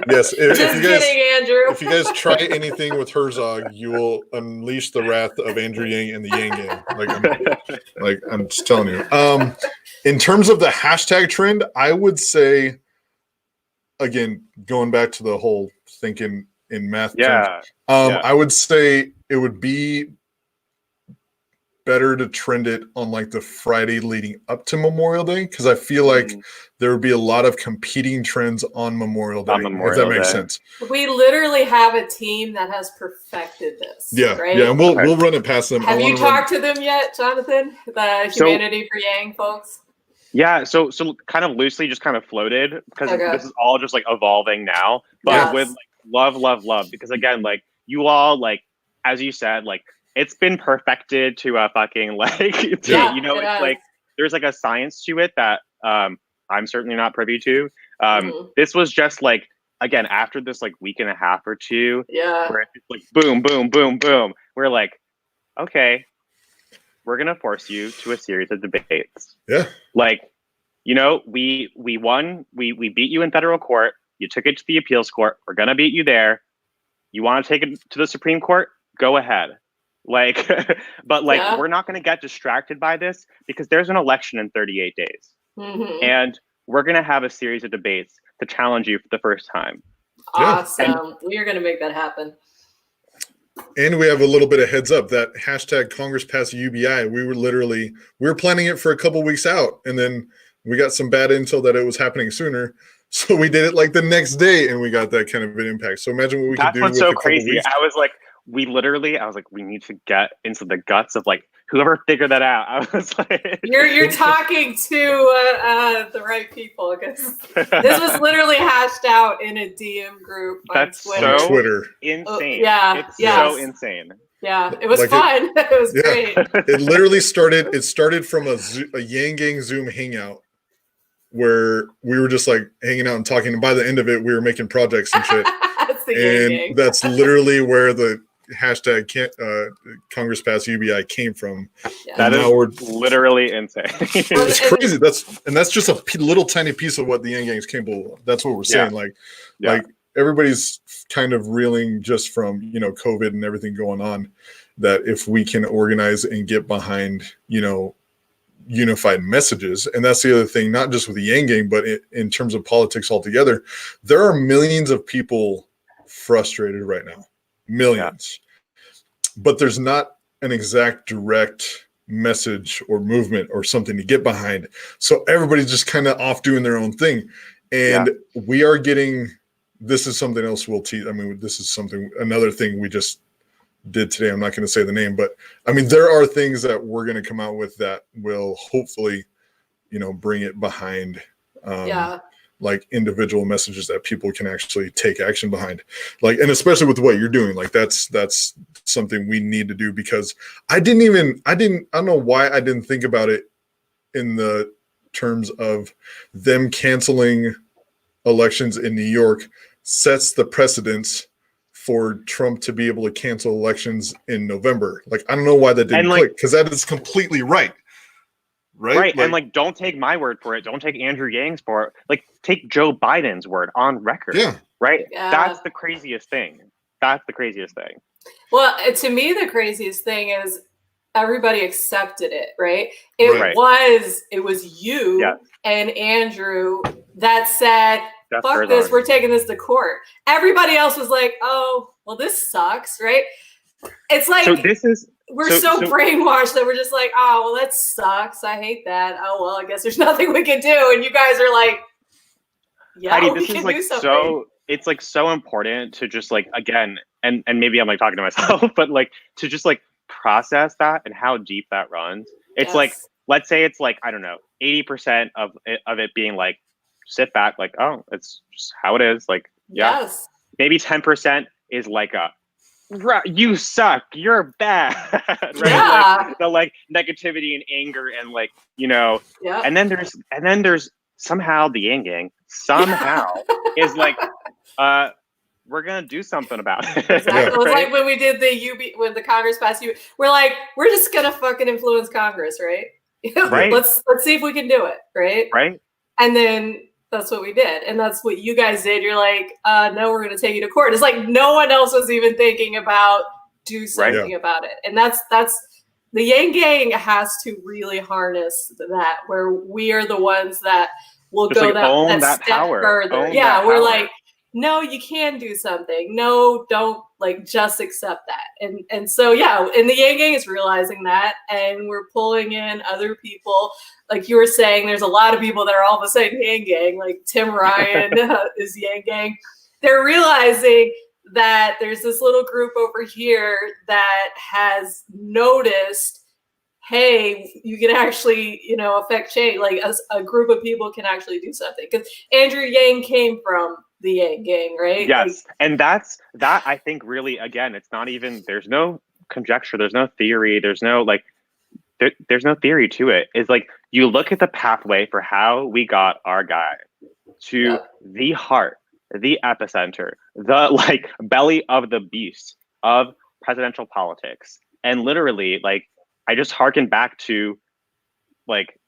Speaker 1: Yes,
Speaker 2: Andrew.
Speaker 1: If you guys try anything with Herzog, you will unleash the wrath of Andrew Yang and the Yang Gang. I'm just telling you. In terms of the hashtag trend, I would say, again, going back to the whole thinking in math terms, I would say it would be better to trend it on like the Friday leading up to Memorial Day, because I feel like there would be a lot of competing trends on Memorial Day. If that makes sense.
Speaker 2: We literally have a team that has perfected this. Right?
Speaker 1: And we'll run it past them.
Speaker 2: Have you talked to them yet, Jonathan? The Humanity for Yang folks?
Speaker 3: Yeah, so kind of loosely just kind of floated, because this is all just like evolving now, but with like love, because again, like you all, like as you said, like it's been perfected to a fucking like you know, it's like there's like a science to it that I'm certainly not privy to. This was just like, again, after this like week and a half or two, where it's like boom, boom, boom, boom, we're like, okay, we're gonna force you to a series of debates. Like, you know, we won, we beat you in federal court. You took it to the appeals court. We're gonna beat you there. You want to take it to the Supreme Court? Go ahead. Like, but like, we're not gonna get distracted by this, because there's an election in 38 days. And we're going to have a series of debates to challenge you for the first time.
Speaker 2: Awesome. We are going to make that happen.
Speaker 1: And we have a little bit of heads up that hashtag Congress pass UBI. We were planning it for a couple weeks out, and then we got some bad intel that it was happening sooner. So we did it like the next day, and we got that kind of an impact. So imagine what we could do.
Speaker 3: That's what's so
Speaker 1: with a couple
Speaker 3: crazy.
Speaker 1: weeks.
Speaker 3: I was like, we need to get into the guts of like whoever figured that out. I was like,
Speaker 2: you're talking to the right people, because this was literally hashed out in a DM group on Twitter.
Speaker 1: On Twitter.
Speaker 3: Insane.
Speaker 2: It's
Speaker 3: so insane.
Speaker 2: Yeah, it was fun. It was great.
Speaker 1: It literally started. It started from a Yang Gang Zoom hangout where we were just like hanging out and talking. And by the end of it, we were making projects and shit.
Speaker 2: That's the Yang Gang.
Speaker 1: That's literally where the hashtag Congress pass UBI came from.
Speaker 2: Yeah.
Speaker 3: That is literally insane.
Speaker 1: It's crazy. That's just a little tiny piece of what the Yang Gang is capable of. That's what we're saying. Like everybody's kind of reeling just from COVID and everything going on. That if we can organize and get behind unified messages, and that's the other thing, not just with the Yang Gang, but in terms of politics altogether, there are millions of people frustrated right now. Millions. But there's not an exact direct message or movement or something to get behind. So everybody's just kind of off doing their own thing. And we are getting, this is something else we'll teach. I mean, this is another thing we just did today. I'm not going to say the name, but I mean, there are things that we're going to come out with that will hopefully, bring it behind. Like individual messages that people can actually take action behind, like, and especially with what you're doing, like that's something we need to do, because I don't know why I didn't think about it in the terms of them canceling elections in New York sets the precedence for Trump to be able to cancel elections in November. Like, I don't know why that didn't click, because that is completely right. Right.
Speaker 3: And don't take my word for it. Don't take Andrew Yang's for it. Like, take Joe Biden's word on record.
Speaker 1: Yeah.
Speaker 3: Right.
Speaker 2: Yeah.
Speaker 3: That's the craziest thing.
Speaker 2: Well, to me, the craziest thing is everybody accepted it. Right. It was you and Andrew that said, fuck this, we're taking this to court. Everybody else was like, oh, well, this sucks. Right. It's like, we're so brainwashed that we're just like, oh, well, that sucks. I hate that. Oh, well, I guess there's nothing we can do. And you guys are like,
Speaker 3: Heidi, this is like it's like so important to just like, again, and maybe I'm like talking to myself, but like to just like process that and how deep that runs. It's like, let's say it's like, I don't know, 80% of it being like, sit back, like, oh, it's just how it is. Like, maybe 10% is like you suck, you're bad. Right? The like negativity and anger and like, and then there's somehow the Yang Gang is like, we're gonna do something about it.
Speaker 2: Exactly. It was like when we did when the Congress passed we're like, we're just gonna fucking influence Congress, right?
Speaker 3: Right.
Speaker 2: Let's see if we can do it, right?
Speaker 3: Right.
Speaker 2: And then that's what we did. And that's what you guys did. You're like, no, we're going to take you to court. It's like no one else was even thinking about do something about it. And that's the Yang Gang has to really harness that, where we are the ones that will just go like that step
Speaker 3: power.
Speaker 2: further. We're like, no, you can do something. No, don't like just accept that. And so, and the Yang Gang is realizing that, and we're pulling in other people. Like you were saying, there's a lot of people that are all of a sudden Yang Gang, like Tim Ryan is Yang Gang. They're realizing that there's this little group over here that has noticed, hey, you can actually, affect change. Like a group of people can actually do something. Because Andrew Yang came from the Yang Gang, right?
Speaker 3: Yes. And that I think really, again, it's not even, there's no conjecture, there's no theory, there's no like, there's no theory to it. It's like, you look at the pathway for how we got our guy to the heart, the epicenter, the like belly of the beast of presidential politics. And literally, like, I just harkened back to like,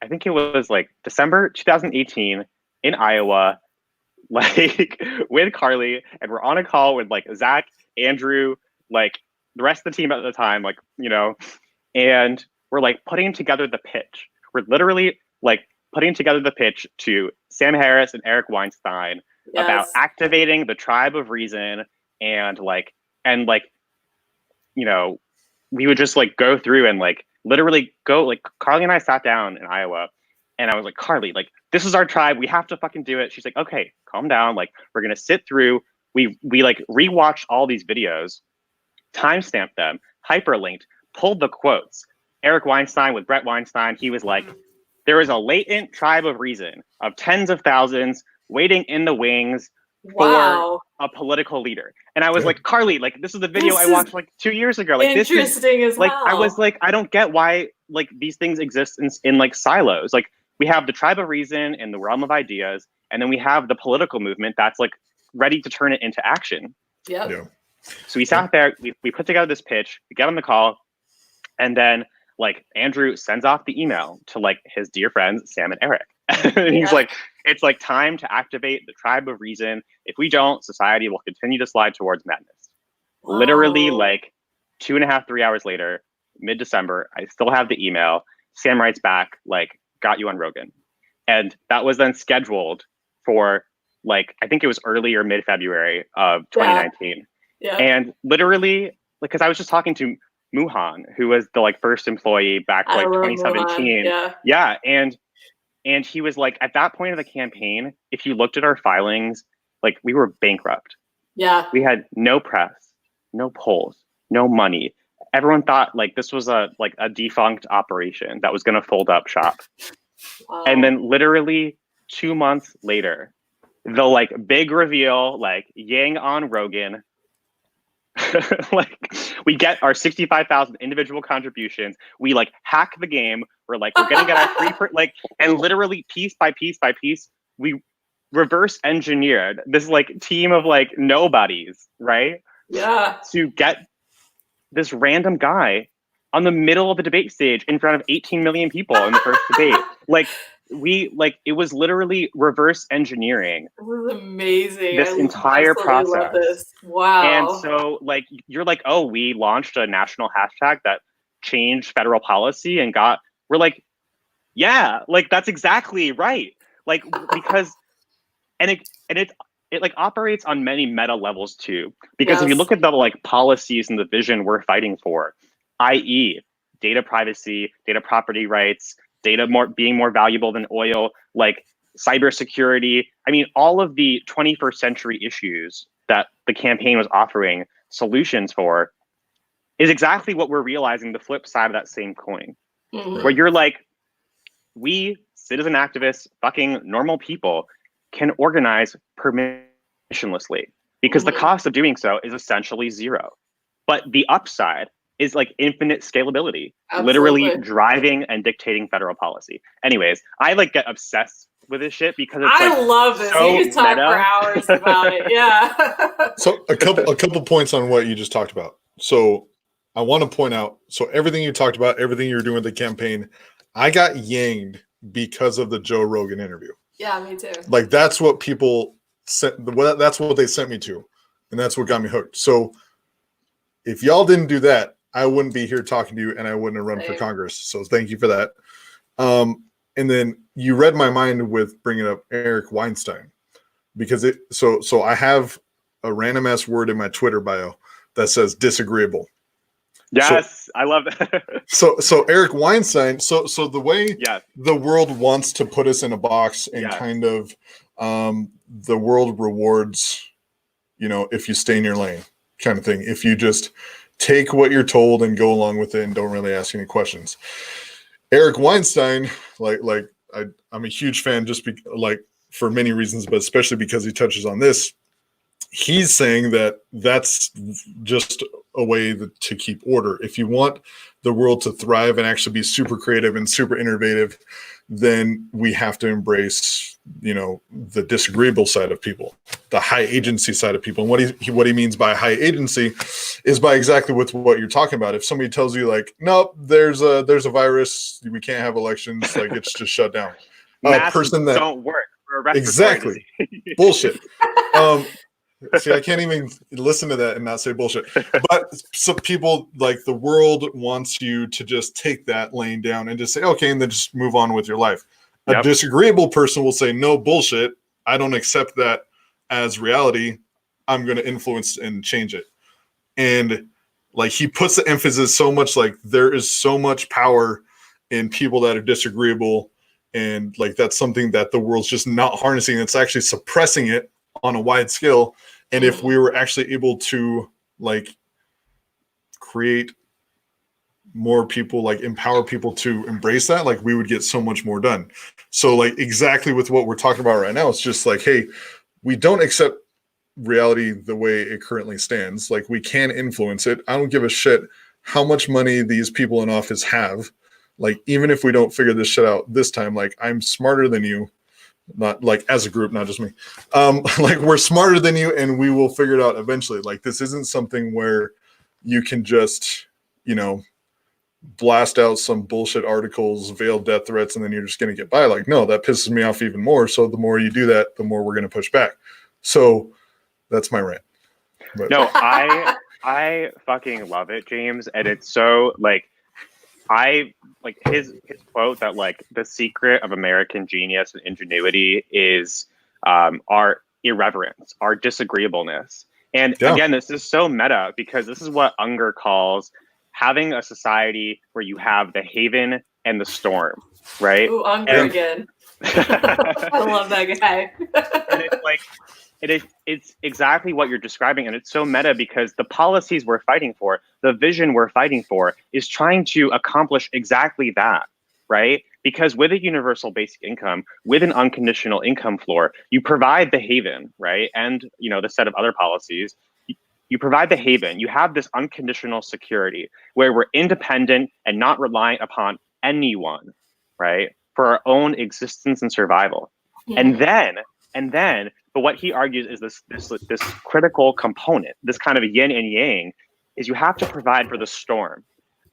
Speaker 3: I think it was like December 2018 in Iowa, like with Carly, and we're on a call with like Zach, Andrew, like the rest of the team at the time, like, and we're like putting together the pitch. We're literally like putting together the pitch to Sam Harris and Eric Weinstein about activating the tribe of reason, and you know, we would just like go through and like literally go, like Carly and I sat down in Iowa and I was like, Carly, like this is our tribe. We have to fucking do it. She's like, okay, calm down. Like we're going to sit through. We like rewatched all these videos, timestamped them, hyperlinked, pulled the quotes. Eric Weinstein with Brett Weinstein, he was like, there is a latent tribe of reason of tens of thousands waiting in the wings for a political leader. And I was like, Carly, like this is the video I watched like 2 years ago. Like
Speaker 2: interesting
Speaker 3: this is,
Speaker 2: as
Speaker 3: like
Speaker 2: hell.
Speaker 3: I was like, I don't get why like these things exist in like silos. Like we have the tribe of reason in the realm of ideas, and then we have the political movement that's like ready to turn it into action.
Speaker 2: Yeah.
Speaker 3: So we sat there, we put together this pitch, we get on the call, and then like Andrew sends off the email to like his dear friends Sam and Eric. And he's like, it's like time to activate the tribe of reason. If we don't, society will continue to slide towards madness. Literally like 2.5, 3 hours later, mid-December, I still have the email. Sam writes back, like, got you on Rogan. And that was then scheduled for like, I think it was early or mid-February of 2019.
Speaker 2: Yeah.
Speaker 3: And literally, like, cause I was just talking to Muhan, who was the like first employee back like 2017. Yeah. And he was like, at that point of the campaign, if you looked at our filings, like we were bankrupt.
Speaker 2: Yeah.
Speaker 3: We had no press, no polls, no money. Everyone thought like this was a defunct operation that was going to fold up shop.
Speaker 2: Wow.
Speaker 3: And then literally 2 months later, the like big reveal, like Yang on Rogan, like we get our 65,000 individual contributions. We like hack the game. We're like, we're gonna get our free like, and literally piece by piece by piece, we reverse engineered this like team of like nobodies, right?
Speaker 2: Yeah.
Speaker 3: To get this random guy on the middle of the debate stage in front of 18 million people in the first debate. Like it was literally reverse engineering.
Speaker 2: This is amazing.
Speaker 3: This entire process.
Speaker 2: Love this. Wow.
Speaker 3: And so like, you're like, oh, we launched a national hashtag that changed federal policy and we're like, yeah, like that's exactly right. Like, because, and it like operates on many meta levels too. Because if you look at the like policies and the vision we're fighting for, i.e. data privacy, data property rights, data being more valuable than oil, like cybersecurity. I mean, all of the 21st century issues that the campaign was offering solutions for is exactly what we're realizing the flip side of that same coin. Mm-hmm. Where you're like, we citizen activists, fucking normal people can organize permissionlessly because the cost of doing so is essentially zero. But the upside is like infinite scalability, literally driving and dictating federal policy. Anyways, I like get obsessed with this shit because it's
Speaker 2: I love this.
Speaker 3: So
Speaker 2: you can talk for hours about it. Yeah.
Speaker 1: So a couple points on what you just talked about. So I want to point out, so everything you talked about, everything you're doing with the campaign, I got yanged because of the Joe Rogan interview.
Speaker 2: Yeah, me too.
Speaker 1: Like that's what people sent. That's what they sent me to, and that's what got me hooked. So if y'all didn't do that, I wouldn't be here talking to you, and I wouldn't have run for Congress. So thank you for that. And then you read my mind with bringing up Eric Weinstein, because so I have a random ass word in my Twitter bio that says disagreeable.
Speaker 3: Yes, I love that.
Speaker 1: so Eric Weinstein. So the way the world wants to put us in a box and kind of the world rewards, if you stay in your lane, kind of thing. If you just take what you're told and go along with it and don't really ask any questions. Eric Weinstein, I'm a huge fan for many reasons, but especially because he touches on this. He's saying that that's just a way to keep order. If you want the world to thrive and actually be super creative and super innovative, then we have to embrace, the disagreeable side of people, the high agency side of people. And what he means by high agency is by exactly with what you're talking about. If somebody tells you like, nope, there's a virus, we can't have elections, like it's just shut down.
Speaker 3: Person that don't work for
Speaker 1: exactly bullshit. See, I can't even listen to that and not say bullshit. But some people, like the world wants you to just take that laying down and just say, okay, and then just move on with your life. A disagreeable person will say, no, bullshit. I don't accept that as reality. I'm going to influence and change it. And like he puts the emphasis so much, like there is so much power in people that are disagreeable. And like that's something that the world's just not harnessing. It's actually suppressing it on a wide scale. And if we were actually able to like create more people, like empower people to embrace that, like we would get so much more done. So like exactly with what we're talking about right now, it's just like, hey, we don't accept reality the way it currently stands. Like we can influence it. I don't give a shit how much money these people in office have. Like even if we don't figure this shit out this time, like I'm smarter than you, not like as a group, not just me. Like we're smarter than you and we will figure it out eventually. Like this isn't something where you can just, you know, blast out some bullshit articles, veiled death threats, and then you're just going to get by. Like, no, that pisses me off even more. So the more you do that, the more we're going to push back. So that's my rant. But.
Speaker 3: No, I fucking love it, James. And it's so like, I like his quote that like the secret of American genius and ingenuity is our irreverence, our disagreeableness. And again, this is so meta because this is what Unger calls having a society where you have the haven and the storm, right?
Speaker 2: Ooh, Unger again. I love that guy.
Speaker 3: And it's like, it's exactly what you're describing. And it's so meta because the policies we're fighting for, the vision we're fighting for is trying to accomplish exactly that, right? Because with a universal basic income, with an unconditional income floor, you provide the haven, right? And, you know, the set of other policies, you provide the haven. You have this unconditional security where we're independent and not reliant upon anyone, right? For our own existence and survival. Yeah. And then, but what he argues is this critical component, this kind of yin and yang, is you have to provide for the storm,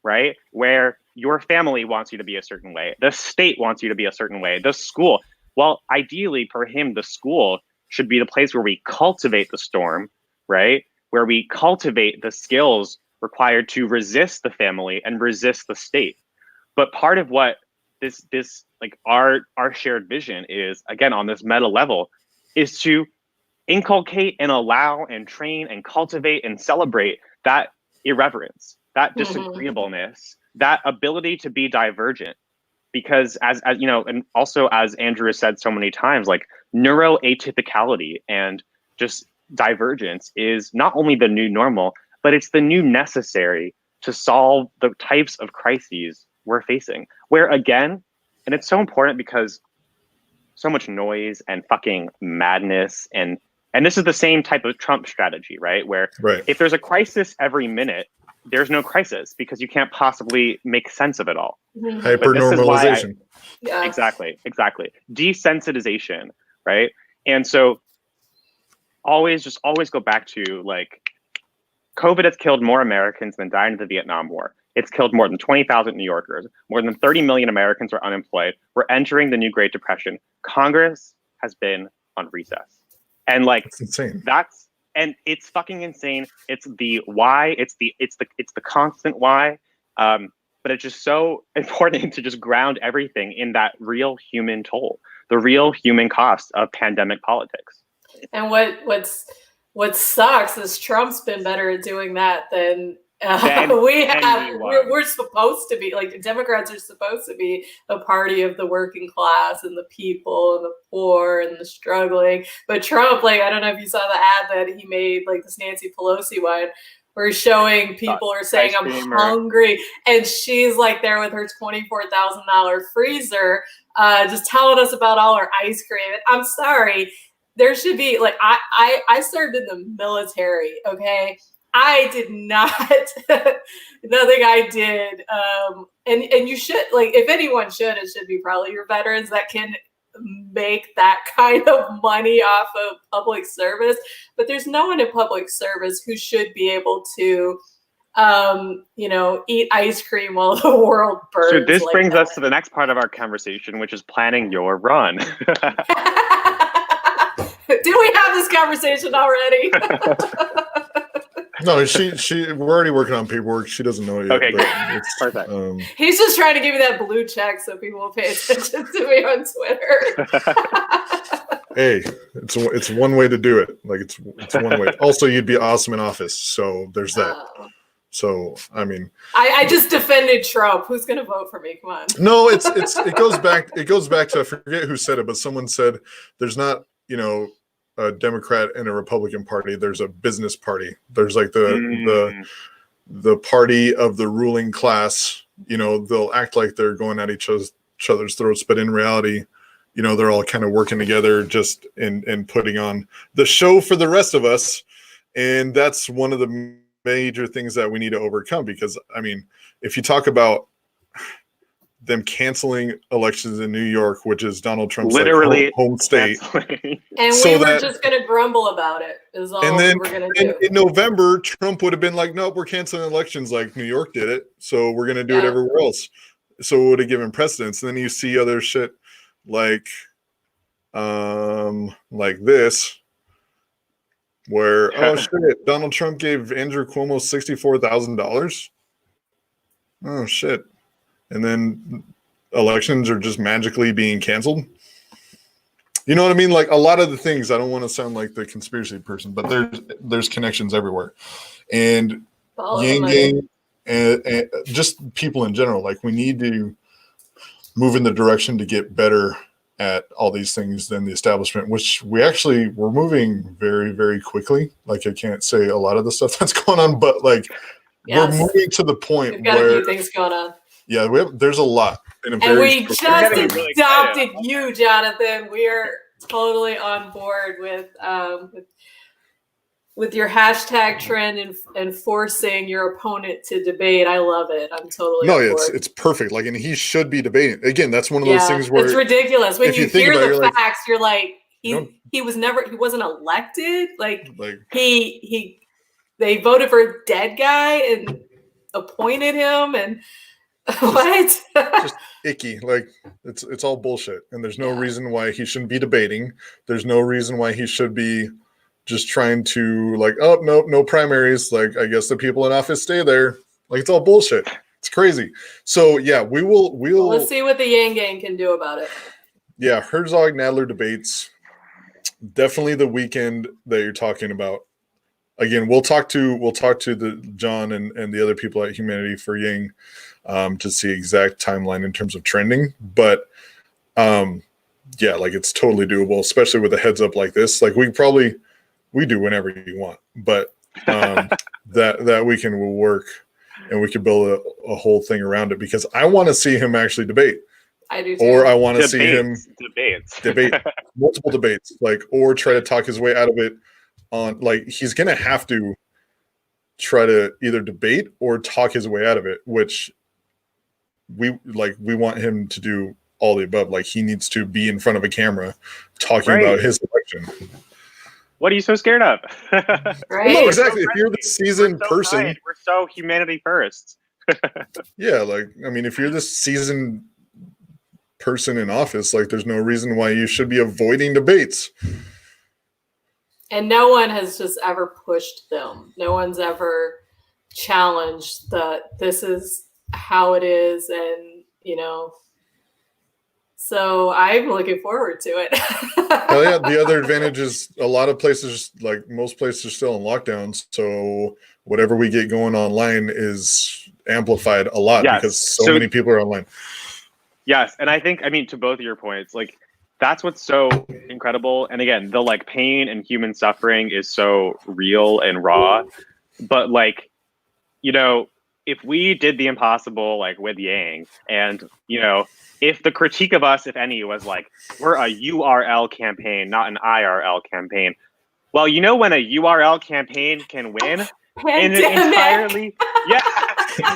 Speaker 3: right? Where your family wants you to be a certain way, the state wants you to be a certain way, the school. Well, ideally for him, the school should be the place where we cultivate the storm, right? Where we cultivate the skills required to resist the family and resist the state. But part of what this like our shared vision is, again, on this meta level, is to inculcate and allow and train and cultivate and celebrate that irreverence, that disagreeableness, that ability to be divergent. Because as you know, and also as Andrew has said so many times, like neuroatypicality and just divergence is not only the new normal, but it's the new necessary to solve the types of crises we're facing. Where again, and it's so important because so much noise and fucking madness and this is the same type of Trump strategy, right? Where if there's a crisis every minute, there's no crisis because you can't possibly make sense of it all.
Speaker 1: Hyper-normalization.
Speaker 3: Exactly. Desensitization, right? And so always go back to like COVID has killed more Americans than died in the Vietnam War. It's killed more than 20,000 New Yorkers. More than 30 million Americans are unemployed. We're entering the new Great Depression. Congress has been on recess. And like
Speaker 1: that's insane.
Speaker 3: And it's fucking insane. It's the why. It's the constant why. But it's just so important to just ground everything in that real human toll, the real human cost of pandemic politics.
Speaker 2: And what sucks is Trump's been better at doing that than we're supposed to be. Like Democrats are supposed to be a party of the working class and the people and the poor and the struggling. But Trump, like, I don't know if you saw the ad that he made, like this Nancy Pelosi one, where he's showing people are saying I'm hungry, and she's like there with her $24,000 freezer, just telling us about all her ice cream. And I'm sorry, there should be like I served in the military, okay? I did not, nothing I did. And you should, like, if anyone should, it should be probably your veterans that can make that kind of money off of public service. But there's no one in public service who should be able to, eat ice cream while the world burns.
Speaker 3: So this brings us to the next part of our conversation, which is planning your run.
Speaker 2: Did we have this conversation already?
Speaker 1: No, we're already working on paperwork. She doesn't know it yet.
Speaker 3: Okay,
Speaker 1: but
Speaker 3: great. Perfect.
Speaker 2: He's just trying to give me that blue check so people will pay attention to me on Twitter.
Speaker 1: Hey, it's one way to do it. Like it's one way. Also, you'd be awesome in office. So there's that. So I mean,
Speaker 2: I just defended Trump. Who's going to vote for me? Come on.
Speaker 1: No, it goes back to, I forget who said it, but someone said there's not, a Democrat and a Republican party. There's a business party. There's like the party of the ruling class. They'll act like they're going at each other's throats, but in reality, they're all kind of working together just and putting on the show for the rest of us. And that's one of the major things that we need to overcome, because I mean, if you talk about them canceling elections in New York, which is Donald Trump's
Speaker 3: literally
Speaker 1: home state,
Speaker 2: and we were just going to grumble about it. Is all
Speaker 1: and then
Speaker 2: we were going to do.
Speaker 1: In November, Trump would have been like, "Nope, we're canceling elections like New York did it, so we're going to do it everywhere else." So it would have given precedence. And then you see other shit like this. Where shit, Donald Trump gave Andrew Cuomo $64,000. Oh shit, and then elections are just magically being canceled. You know what I mean? Like a lot of the things. I don't want to sound like the conspiracy person, but there's connections everywhere, and Yang Gang and just people in general. Like we need to move in the direction to get better at all these things than the establishment, which we're moving very, very quickly. Like I can't say a lot of the stuff that's going on, but like we're moving to the point
Speaker 2: We've got
Speaker 1: where
Speaker 2: a few things going on.
Speaker 1: Yeah, there's a lot.
Speaker 2: And we just adopted you, Jonathan. We are totally on board with your hashtag trend and forcing your opponent to debate. I love it. I'm totally on board.
Speaker 1: It's perfect. Like, and he should be debating. Again, that's one of those things where
Speaker 2: it's ridiculous. When you hear the facts, you're like, he wasn't elected. Like they voted for a dead guy and appointed him, and what?
Speaker 1: Just icky. Like it's all bullshit. And there's no reason why he shouldn't be debating. There's no reason why he should be just trying to like, oh, no primaries. Like, I guess the people in office stay there. Like, it's all bullshit. It's crazy. So yeah, we'll
Speaker 2: let's see what the Yang Gang can do about it.
Speaker 1: Yeah, Herzog Nadler debates. Definitely the weekend that you're talking about. Again, we'll talk to the John and the other people at Humanity for Yang to see exact timeline in terms of trending. But yeah, like it's totally doable, especially with a heads up like this. Like we do whenever you want, but that weekend will work, and we could build a whole thing around it, because I want to see him actually debate.
Speaker 2: I do too.
Speaker 1: Or I want to see him
Speaker 3: debate
Speaker 1: multiple debates, like, or try to talk his way out of it on, like, he's going to have to try to either debate or talk his way out of it, which we want him to do all the above. Like, he needs to be in front of a camera talking about his election.
Speaker 3: What are you so scared of?
Speaker 2: Right.
Speaker 1: No, exactly. If you're the seasoned person,
Speaker 3: kind. We're so humanity first.
Speaker 1: Yeah, like, I mean, if you're the seasoned person in office, like, there's no reason why you should be avoiding debates.
Speaker 2: And no one has just ever pushed them. No one's ever challenged that this is how it is, and so I'm looking forward to it.
Speaker 1: Hell yeah. The other advantage is a lot of places, like most places, are still in lockdowns. So whatever we get going online is amplified a lot, because so many people are online.
Speaker 3: Yes. And I think, to both of your points, like, that's what's so incredible. And again, the like pain and human suffering is so real and raw. But like, if we did the impossible, like with Yang, and, if the critique of us, if any, was like, we're a URL campaign, not an IRL campaign. Well, when a URL campaign can win in an entirely,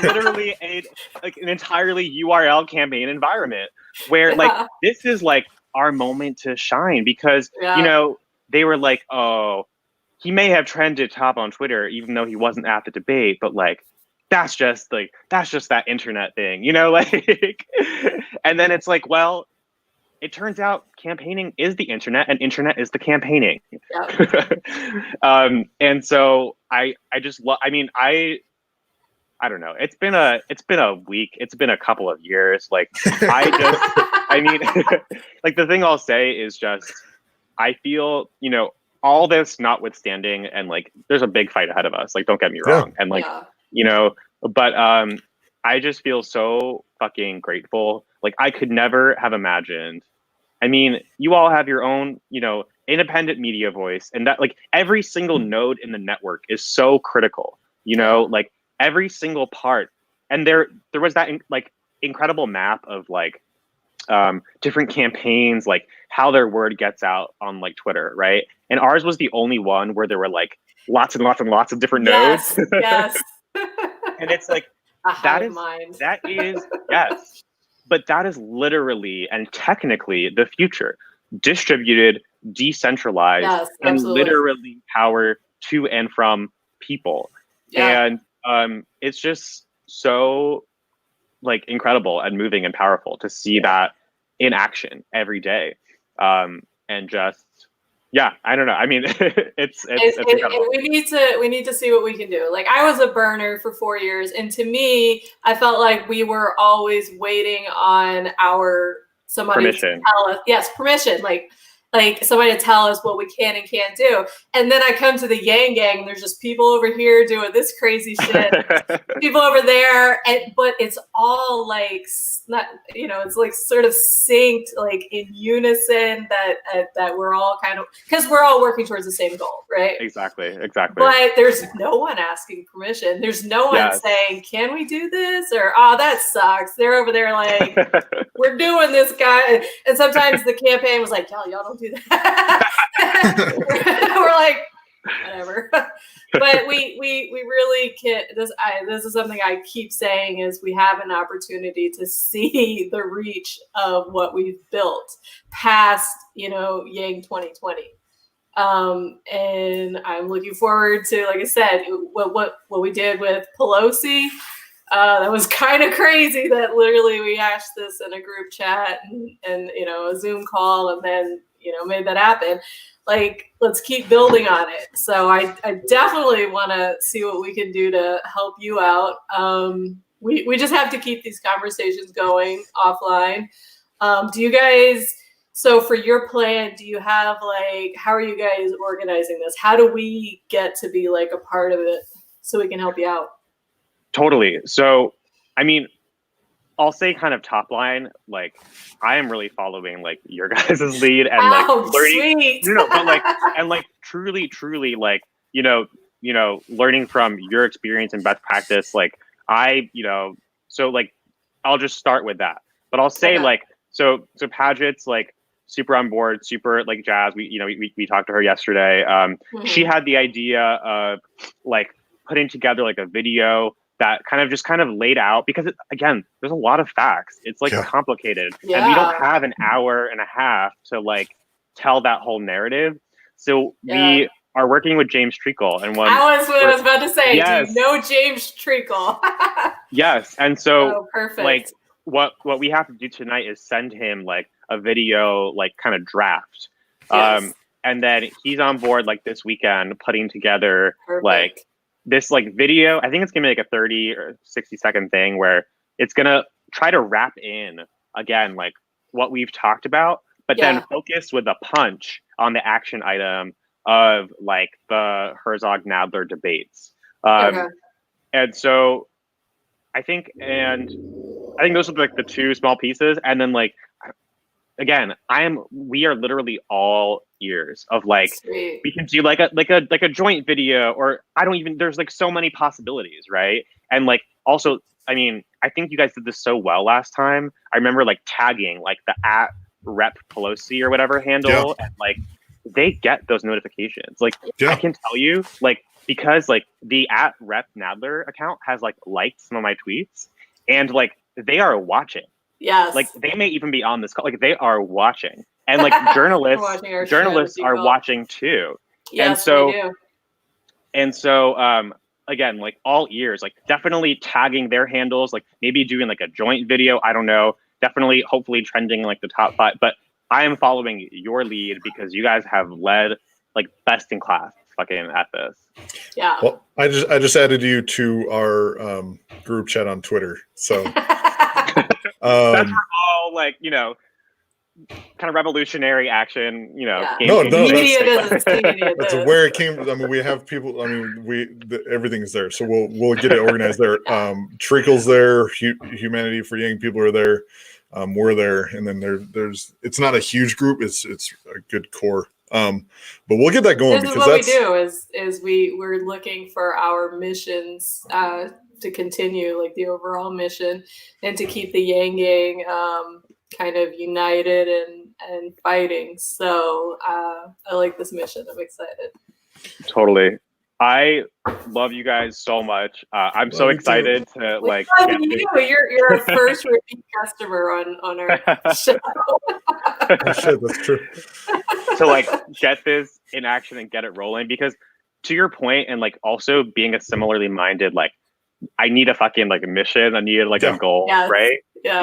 Speaker 3: literally an entirely URL campaign environment, where like this is like our moment to shine, because they were like, oh, he may have trended top on Twitter even though he wasn't at the debate, but like that's just that internet thing, like. And then it's like, well, it turns out campaigning is the internet and internet is the campaigning.
Speaker 2: Yep.
Speaker 3: And so I just love, I mean, I don't know. It's been a week. It's been a couple of years. Like I mean, like the thing I'll say is just, I feel, all this notwithstanding, and like, there's a big fight ahead of us. Like, don't get me wrong. And like, but I just feel so fucking grateful. Like, I could never have imagined. I mean, you all have your own, independent media voice, and that like every single node in the network is so critical, like every single part. And there was that like incredible map of like different campaigns, like how their word gets out on like Twitter, right? And ours was the only one where there were like lots and lots and lots of different nodes.
Speaker 2: Yes.
Speaker 3: And it's like that is yes. But that is literally and technically the future. Distributed, decentralized, and literally power to and from people. Yeah. And it's just so like incredible and moving and powerful to see that in action every day. And just I don't know. I mean, it's incredible.
Speaker 2: We need to see what we can do. Like, I was a burner for 4 years, and to me, I felt like we were always waiting on somebody
Speaker 3: permission.
Speaker 2: To tell us. Yes, permission. Like somebody to tell us what we can and can't do. And then I come to the Yang Gang, and there's just people over here doing this crazy shit, people over there, but it's all like not, it's like sort of synced, like in unison, that we're all kind of, because we're all working towards the same goal, right?
Speaker 3: Exactly.
Speaker 2: But there's no one asking permission. There's no one saying, "Can we do this?" Or, "Oh, that sucks." They're over there like, "We're doing this, guy." And sometimes the campaign was like, y'all don't do that. We're like, whatever. But we really can't. This is something I keep saying, is we have an opportunity to see the reach of what we've built past, Yang 2020. And I'm looking forward to, like I said, what we did with Pelosi. That was kind of crazy that literally we hashed this in a group chat and a Zoom call, and then made that happen. Like, let's keep building on it. So I definitely want to see what we can do to help you out. We just have to keep these conversations going offline. Do you guys? So for your plan, do you have like, how are you guys organizing this? How do we get to be like a part of it so we can help you out?
Speaker 3: Totally. So, I mean, I'll say kind of top line, like, I am really following like your guys' lead and like learning,
Speaker 2: sweet.
Speaker 3: but like, and like truly like, learning from your experience and best practice. Like so like, I'll just start with that, but I'll say like, so Paget's like super on board, super like jazzed. We talked to her yesterday. She had the idea of like putting together like a video that kind of laid out, because again, there's a lot of facts. It's like complicated, and we don't have an hour and a half to like tell that whole narrative. So we are working with James Treacle, and
Speaker 2: I was about to say, do you know James Treacle?
Speaker 3: Yes, and so
Speaker 2: perfect.
Speaker 3: Like what we have to do tonight is send him like a video, like kind of draft, and then he's on board like this weekend putting together like this like video. I think it's gonna be like a 30 or 60-second thing where it's gonna try to wrap in again like what we've talked about, but then focus with a punch on the action item of like the Herzog Nadler debates. And so I think those are like the two small pieces, and then like again, we are literally all ears of like, we can do like a joint video, or there's like so many possibilities, right? And like, also, I mean, I think you guys did this so well last time. I remember like tagging like the @Rep Pelosi or whatever handle, and like they get those notifications. Like I can tell you, like, because like the @Rep Nadler account has like liked some of my tweets, and like they are watching.
Speaker 2: Yes.
Speaker 3: Like they may even be on this call. Like they are watching, and like journalists are watching too.
Speaker 2: Yes,
Speaker 3: and so again, like all ears, like definitely tagging their handles, like maybe doing like a joint video. I don't know. Definitely, hopefully trending like the top 5. But I am following your lead because you guys have led like best in class fucking at this.
Speaker 2: Yeah.
Speaker 1: Well, I just added you to our group chat on Twitter. So
Speaker 3: That's for all like, you know, kind of revolutionary action, you know.
Speaker 2: Yeah.
Speaker 1: No,
Speaker 2: media doesn't see any of
Speaker 1: that's
Speaker 2: this.
Speaker 1: where it came. I mean, we have people. I mean, everything's there, so we'll get it organized there. Treacle's there. Humanity for Young People are there. We're there, and then there's. It's not a huge group. It's a good core. But we'll get that going.
Speaker 2: This is
Speaker 1: because
Speaker 2: what we do is we're looking for our missions to continue, like the overall mission, and to keep the Yang Gang kind of united and fighting. So I like this mission. I'm excited.
Speaker 3: Totally. I love you guys so much. I'm so excited to like.
Speaker 2: You're our first repeat customer on our show.
Speaker 1: Oh, shit, that's true.
Speaker 3: To like get this in action and get it rolling, because to your point, and like also being a similarly minded, like I need a fucking like a mission. I need like a goal,
Speaker 2: yes.
Speaker 3: right?
Speaker 2: Yeah.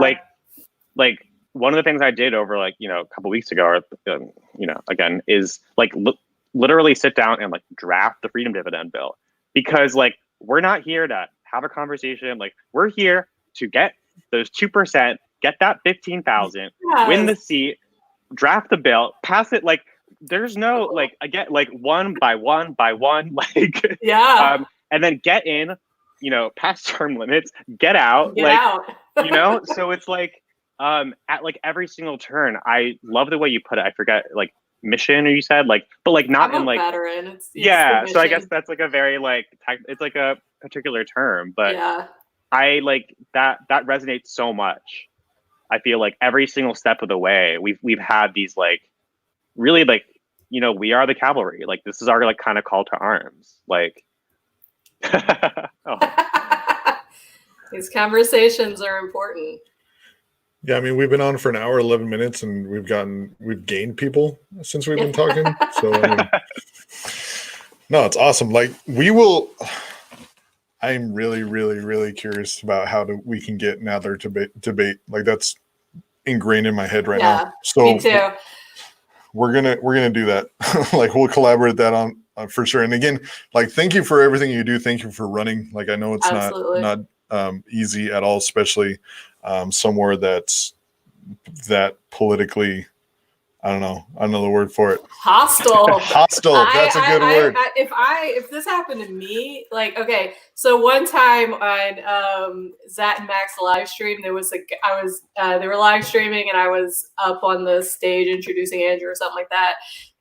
Speaker 3: Like one of the things I did over like, you know, a couple weeks ago, or you know, again, is like literally sit down and like draft the freedom dividend bill, because like we're not here to have a conversation. Like we're here to get those 2%, get that 15,000, win the seat, draft the bill, pass it. Like there's no like again like one by one like and then get in, you know, pass term limits, get out, you know. So it's like at like every single turn. I love the way you put it. I forget like mission, or you said like, but like not
Speaker 2: I'm
Speaker 3: in like
Speaker 2: veteran. It's
Speaker 3: so I guess that's like a very like it's like a particular term, but I like that resonates so much. I feel like every single step of the way we've had these like really like, you know, we are the cavalry. Like this is our like kind of call to arms. Like
Speaker 2: these conversations are important.
Speaker 1: Yeah, I mean, we've been on for an hour, 11 minutes, and we've gained people since we've been talking. So, I mean, no, it's awesome. Like I'm really, really, really curious about how we can get Nadler to debate. Like that's ingrained in my head right now. So
Speaker 2: me too.
Speaker 1: We're gonna do that. Like we'll collaborate that on for sure. And again, like thank you for everything you do. Thank you for running. Like I know it's not easy at all, especially somewhere that's that politically, I don't know the word for it.
Speaker 2: Hostile.
Speaker 1: That's a good word.
Speaker 2: If this happened to me, like, okay, so one time on Zat and Max live stream, they were live streaming and I was up on the stage introducing Andrew or something like that.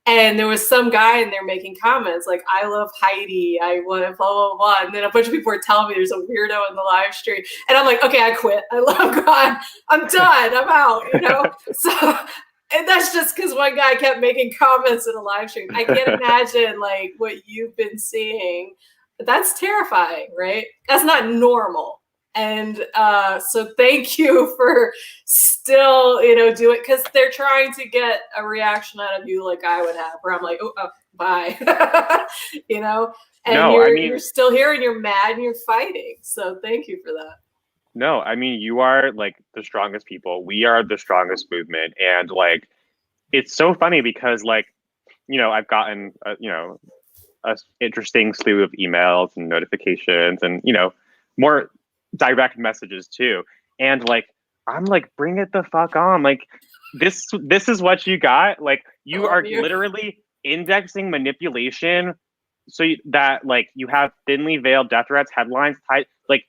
Speaker 2: And there was some guy in there making comments like, I love Heidi, I want to blah, blah, blah. And then a bunch of people were telling me there's a weirdo in the live stream. And I'm like, okay, I quit. I love God. I'm done. I'm out, you know? So, and that's just because one guy kept making comments in a live stream. I can't imagine like what you've been seeing. But that's terrifying, right? That's not normal. And so thank you for still, you know, do it, because they're trying to get a reaction out of you like I would have, where I'm like, oh, bye, you know, and you're still here and you're mad and you're fighting. So thank you for that.
Speaker 3: No, I mean, you are like the strongest people. We are the strongest movement. And like, it's so funny because like, you know, I've gotten, you know, a interesting slew of emails and notifications and, you know, more direct messages too. And like, I'm like, bring it the fuck on. Like this is what you got. Like you are literally indexing manipulation so that like you have thinly veiled death threats, headlines, like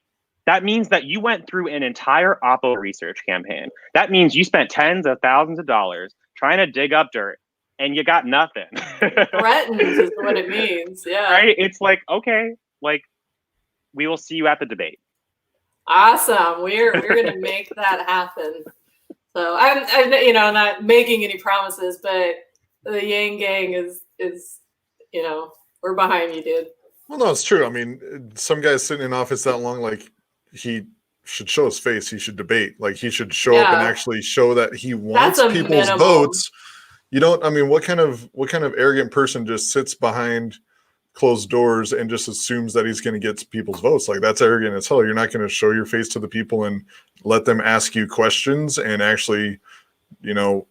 Speaker 3: that means that you went through an entire Oppo research campaign. That means you spent tens of thousands of dollars trying to dig up dirt and you got nothing.
Speaker 2: Threatened is what it means. Yeah.
Speaker 3: Right? It's like, okay, like we will see you at the debate.
Speaker 2: Awesome. We're gonna make that happen. So I'm you know, not making any promises, but the Yang Gang is you know, we're behind you, dude.
Speaker 1: Well, no, it's true. I mean, some guy's sitting in office that long, like he should show his face. He should debate. Like he should show up and actually show that he wants people's votes. You don't. I mean, what kind of arrogant person just sits behind closed doors and just assumes that he's going to get people's votes? Like that's arrogant as hell. You're not going to show your face to the people and let them ask you questions and actually, you know,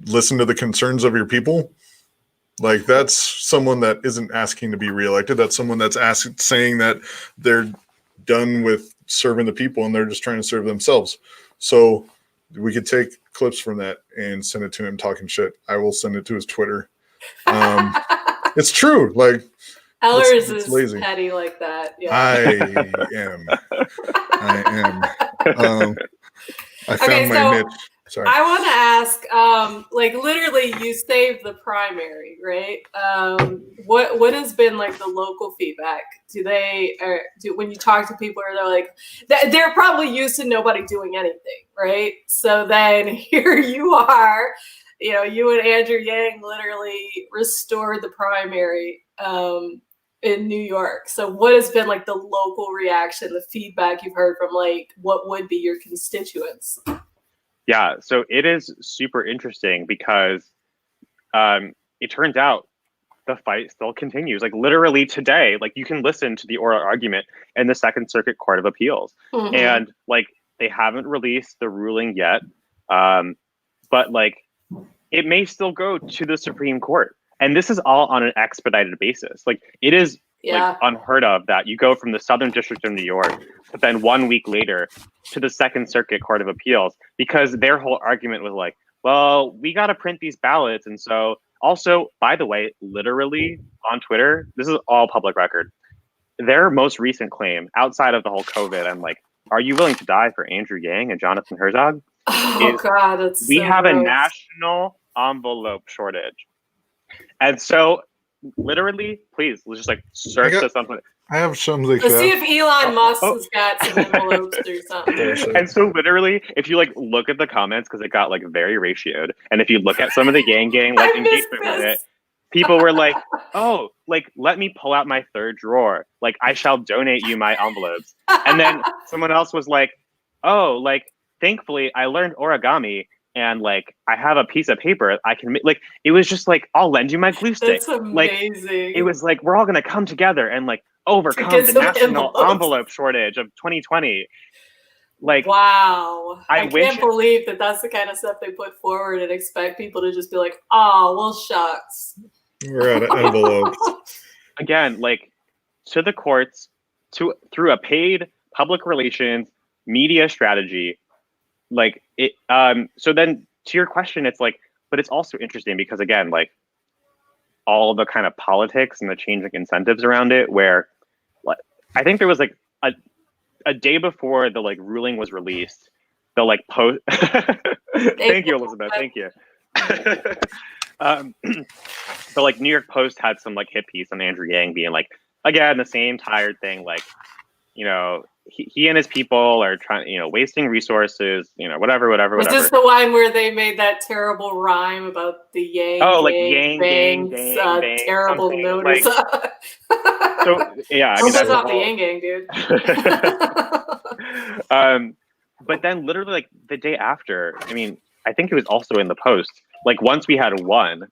Speaker 1: listen to the concerns of your people. Like, that's someone that isn't asking to be reelected. That's someone that's saying that they're done with serving the people and they're just trying to serve themselves. So we could take clips from that and send it to him talking shit. I will send it to his Twitter. It's true. Like,
Speaker 2: Ellers
Speaker 1: it's
Speaker 2: is
Speaker 1: lazy.
Speaker 2: petty like that. Yeah.
Speaker 1: I am. I found my niche. Sorry.
Speaker 2: I want to ask, like, literally, you saved the primary, right? What has been like the local feedback? When you talk to people, are they like, they're probably used to nobody doing anything, right? So then here you are, you and Andrew Yang literally restored the primary in New York. So what has been like the local reaction, the feedback you've heard from like what would be your constituents?
Speaker 3: Yeah, so it is super interesting because it turns out the fight still continues. Like literally today, like you can listen to the oral argument in the Second Circuit Court of Appeals. Mm-hmm. And like they haven't released the ruling yet, but like it may still go to the Supreme Court. And this is all on an expedited basis. Like it is like unheard of that you go from the Southern District of New York, but then 1 week later to the Second Circuit Court of Appeals, because their whole argument was like, well, we got to print these ballots. And so also, by the way, literally on Twitter, this is all public record. Their most recent claim outside of the whole COVID, I'm like, are you willing to die for Andrew Yang and Jonathan Herzog?
Speaker 2: Oh, God, it's
Speaker 3: we
Speaker 2: so
Speaker 3: have
Speaker 2: gross.
Speaker 3: A national envelope shortage. And so literally, please, let's just like search this up.
Speaker 1: I have some like
Speaker 2: Let's see if Elon Musk has got some envelopes or something.
Speaker 3: And so literally, if you like look at the comments, because it got like very ratioed, and if you look at some of the Yang Gang like engagement with it, people were like, oh, like let me pull out my third drawer. Like I shall donate you my envelopes. And then someone else was like, oh, like thankfully I learned origami. And like I have a piece of paper I can make. Like it was just like I'll lend you my glue stick.
Speaker 2: That's amazing.
Speaker 3: Like, it was like we're all gonna come together and like overcome the national envelope shortage of 2020. Like
Speaker 2: wow, I can't believe that that's the kind of stuff they put forward and expect people to just be like, oh, well, shucks.
Speaker 1: We're out of envelopes.
Speaker 3: Again, like to the courts, through a paid public relations media strategy. Like it, so then to your question, it's like, but it's also interesting because again, like all the kind of politics and the changing incentives around it, where like, I think there was like a day before the like ruling was released, the like post, thank you, Elizabeth. Thank you. The like New York Post had some like hit piece on Andrew Yang being like, again, the same tired thing, like, he and his people are trying, wasting resources, whatever. Was
Speaker 2: this the one where they made that terrible rhyme about the Yang?
Speaker 3: Oh, like Yang, Bang, Bang,
Speaker 2: terrible notice.
Speaker 3: Like, so yeah, I mean
Speaker 2: that's not the Yang Gang,
Speaker 3: dude. But then literally like the day after, I mean, I think it was also in the Post. Like once we had won,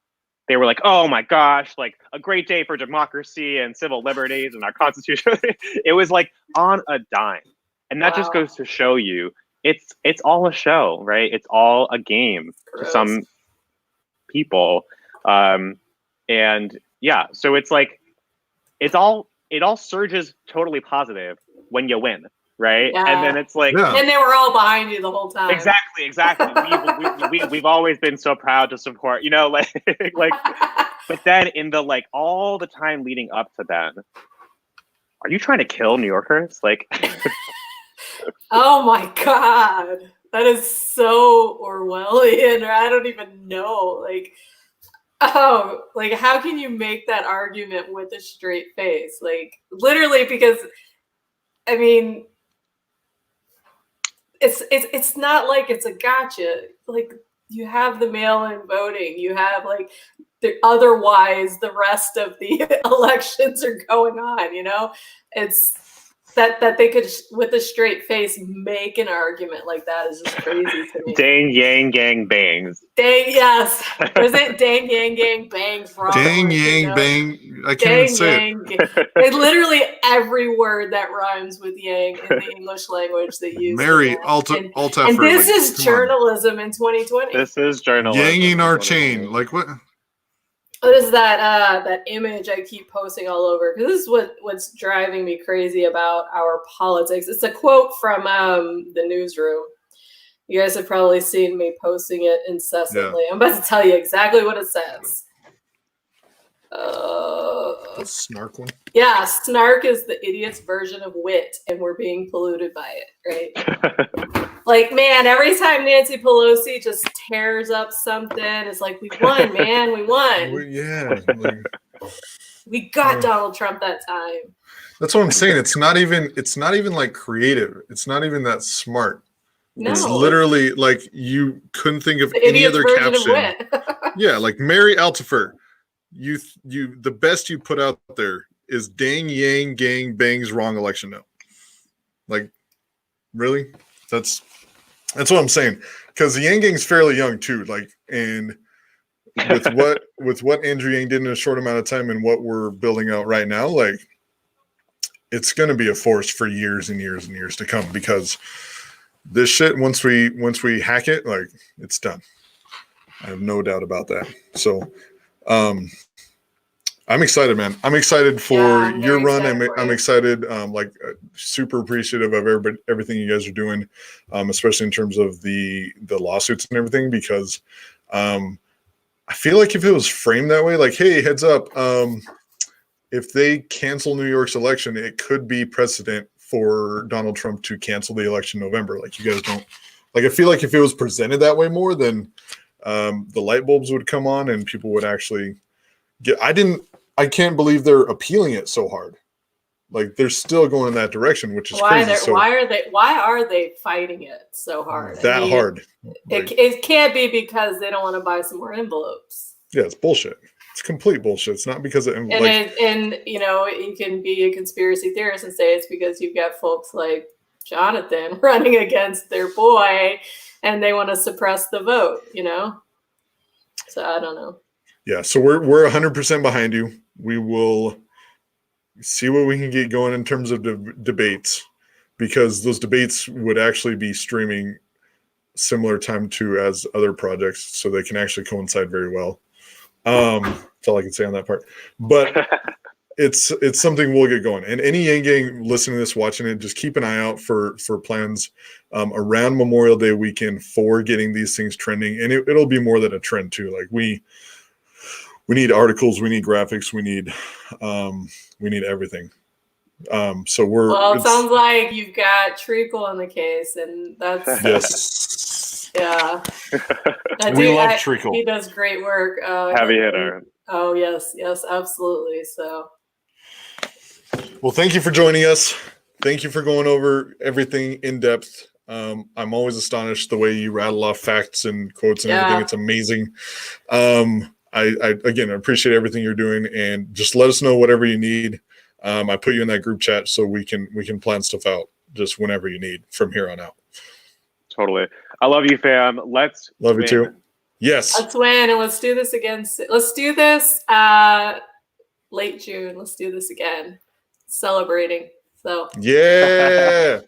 Speaker 3: they were like, oh my gosh, like a great day for democracy and civil liberties and our constitution. It was like on a dime. And that just goes to show you it's all a show, right? It's all a game to some people. And yeah, so it's like, it all surges totally positive when you win. Right. Yeah. And then it's like,
Speaker 2: and they were all behind you the whole time.
Speaker 3: Exactly. We've always been so proud to support, like, but then in the, like, all the time leading up to then, are you trying to kill New Yorkers? Like,
Speaker 2: oh my God, that is so Orwellian, or I don't even know. Like, oh, like, how can you make that argument with a straight face? Like, literally, because, I mean, it's not like it's a gotcha. Like you have the mail-in voting, you have like otherwise the rest of the elections are going on. It's that they could, with a straight face, make an argument like that is just crazy to me.
Speaker 3: Dang yang gang bangs.
Speaker 2: Dang, yes. Was it dang yang gang bangs wrong?
Speaker 1: Dang yang bang. I can't even say it.
Speaker 2: It's literally every word that rhymes with yang in the English language they use.
Speaker 1: Mary,
Speaker 2: and this is journalism in 2020.
Speaker 3: This is journalism.
Speaker 1: Yanging our chain. Like what?
Speaker 2: What is that image I keep posting all over? Because this is what's driving me crazy about our politics. It's a quote from the newsroom. You guys have probably seen me posting it incessantly. Yeah. I'm about to tell you exactly what it says.
Speaker 1: The snark one?
Speaker 2: Yeah, snark is the idiot's version of wit, and we're being polluted by it, right? Like, man, every time Nancy Pelosi just tears up something, it's like, we won, man, we won.
Speaker 1: Yeah.
Speaker 2: We got Donald Trump that time.
Speaker 1: That's what I'm saying. It's not even like creative. It's not even that smart. No. It's literally like you couldn't think of any other caption. Yeah, like Mary Altifer. You the best you put out there is dang yang gang bangs wrong election no. Like, really? That's what I'm saying. Because the Yang gang's fairly young too. Like, and with what Andrew Yang did in a short amount of time and what we're building out right now, like, it's going to be a force for years and years and years to come. Because this shit, once we hack it, like, it's done. I have no doubt about that. So, I'm excited, man. I'm excited for your run. I'm excited. Super appreciative of everything you guys are doing, especially in terms of the lawsuits and everything. Because I feel like if it was framed that way, like, hey, heads up, if they cancel New York's election, it could be precedent for Donald Trump to cancel the election in November. Like, you guys don't. Like, I feel like if it was presented that way more, then the light bulbs would come on and people would actually get. I can't believe they're appealing it so hard. Like, they're still going in that direction, which is crazy. Why are they fighting it so hard? Hard.
Speaker 2: It can't be because they don't want to buy some more envelopes.
Speaker 1: Yeah, it's bullshit. It's complete bullshit. It's not because of
Speaker 2: envelopes. And you know, you can be a conspiracy theorist and say it's because you've got folks like Jonathan running against their boy and they want to suppress the vote, you know? So I don't know.
Speaker 1: Yeah, so we're 100% behind you. We will see what we can get going in terms of debates, because those debates would actually be streaming similar time to as other projects, so they can actually coincide very well. That's all I can say on that part. But it's something we'll get going. And any Yang Gang listening to this, watching it, just keep an eye out for plans around Memorial Day weekend for getting these things trending. And it'll be more than a trend too. Like, we need articles, we need graphics, we need everything. So
Speaker 2: it sounds like you've got treacle in the case, and that's
Speaker 1: yes.
Speaker 2: Yeah.
Speaker 1: We love treacle.
Speaker 2: He does great work.
Speaker 3: Heavy hitter.
Speaker 2: Oh yes, absolutely. So,
Speaker 1: well, thank you for joining us. Thank you for going over everything in depth. I'm always astonished the way you rattle off facts and quotes and everything. It's amazing. I appreciate everything you're doing, and just let us know whatever you need. I put you in that group chat so we can plan stuff out just whenever you need from here on out.
Speaker 3: Totally. I love you, fam. Let's
Speaker 1: love you too. Yes.
Speaker 2: Let's win, and let's do this again. Let's do this late June. Let's do this again. Celebrating. So
Speaker 1: yeah.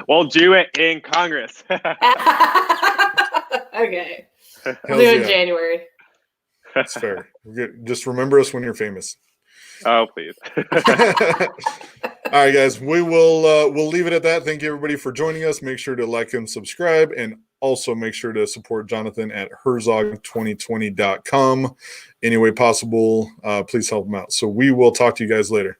Speaker 3: We'll do it in Congress.
Speaker 2: Okay. We'll do it in January.
Speaker 1: That's fair. Just remember us when you're famous.
Speaker 3: Oh, please.
Speaker 1: All right, guys. We'll leave it at that. Thank you, everybody, for joining us. Make sure to like and subscribe, and also make sure to support Jonathan at Herzog2020.com. Any way possible, please help him out. So we will talk to you guys later.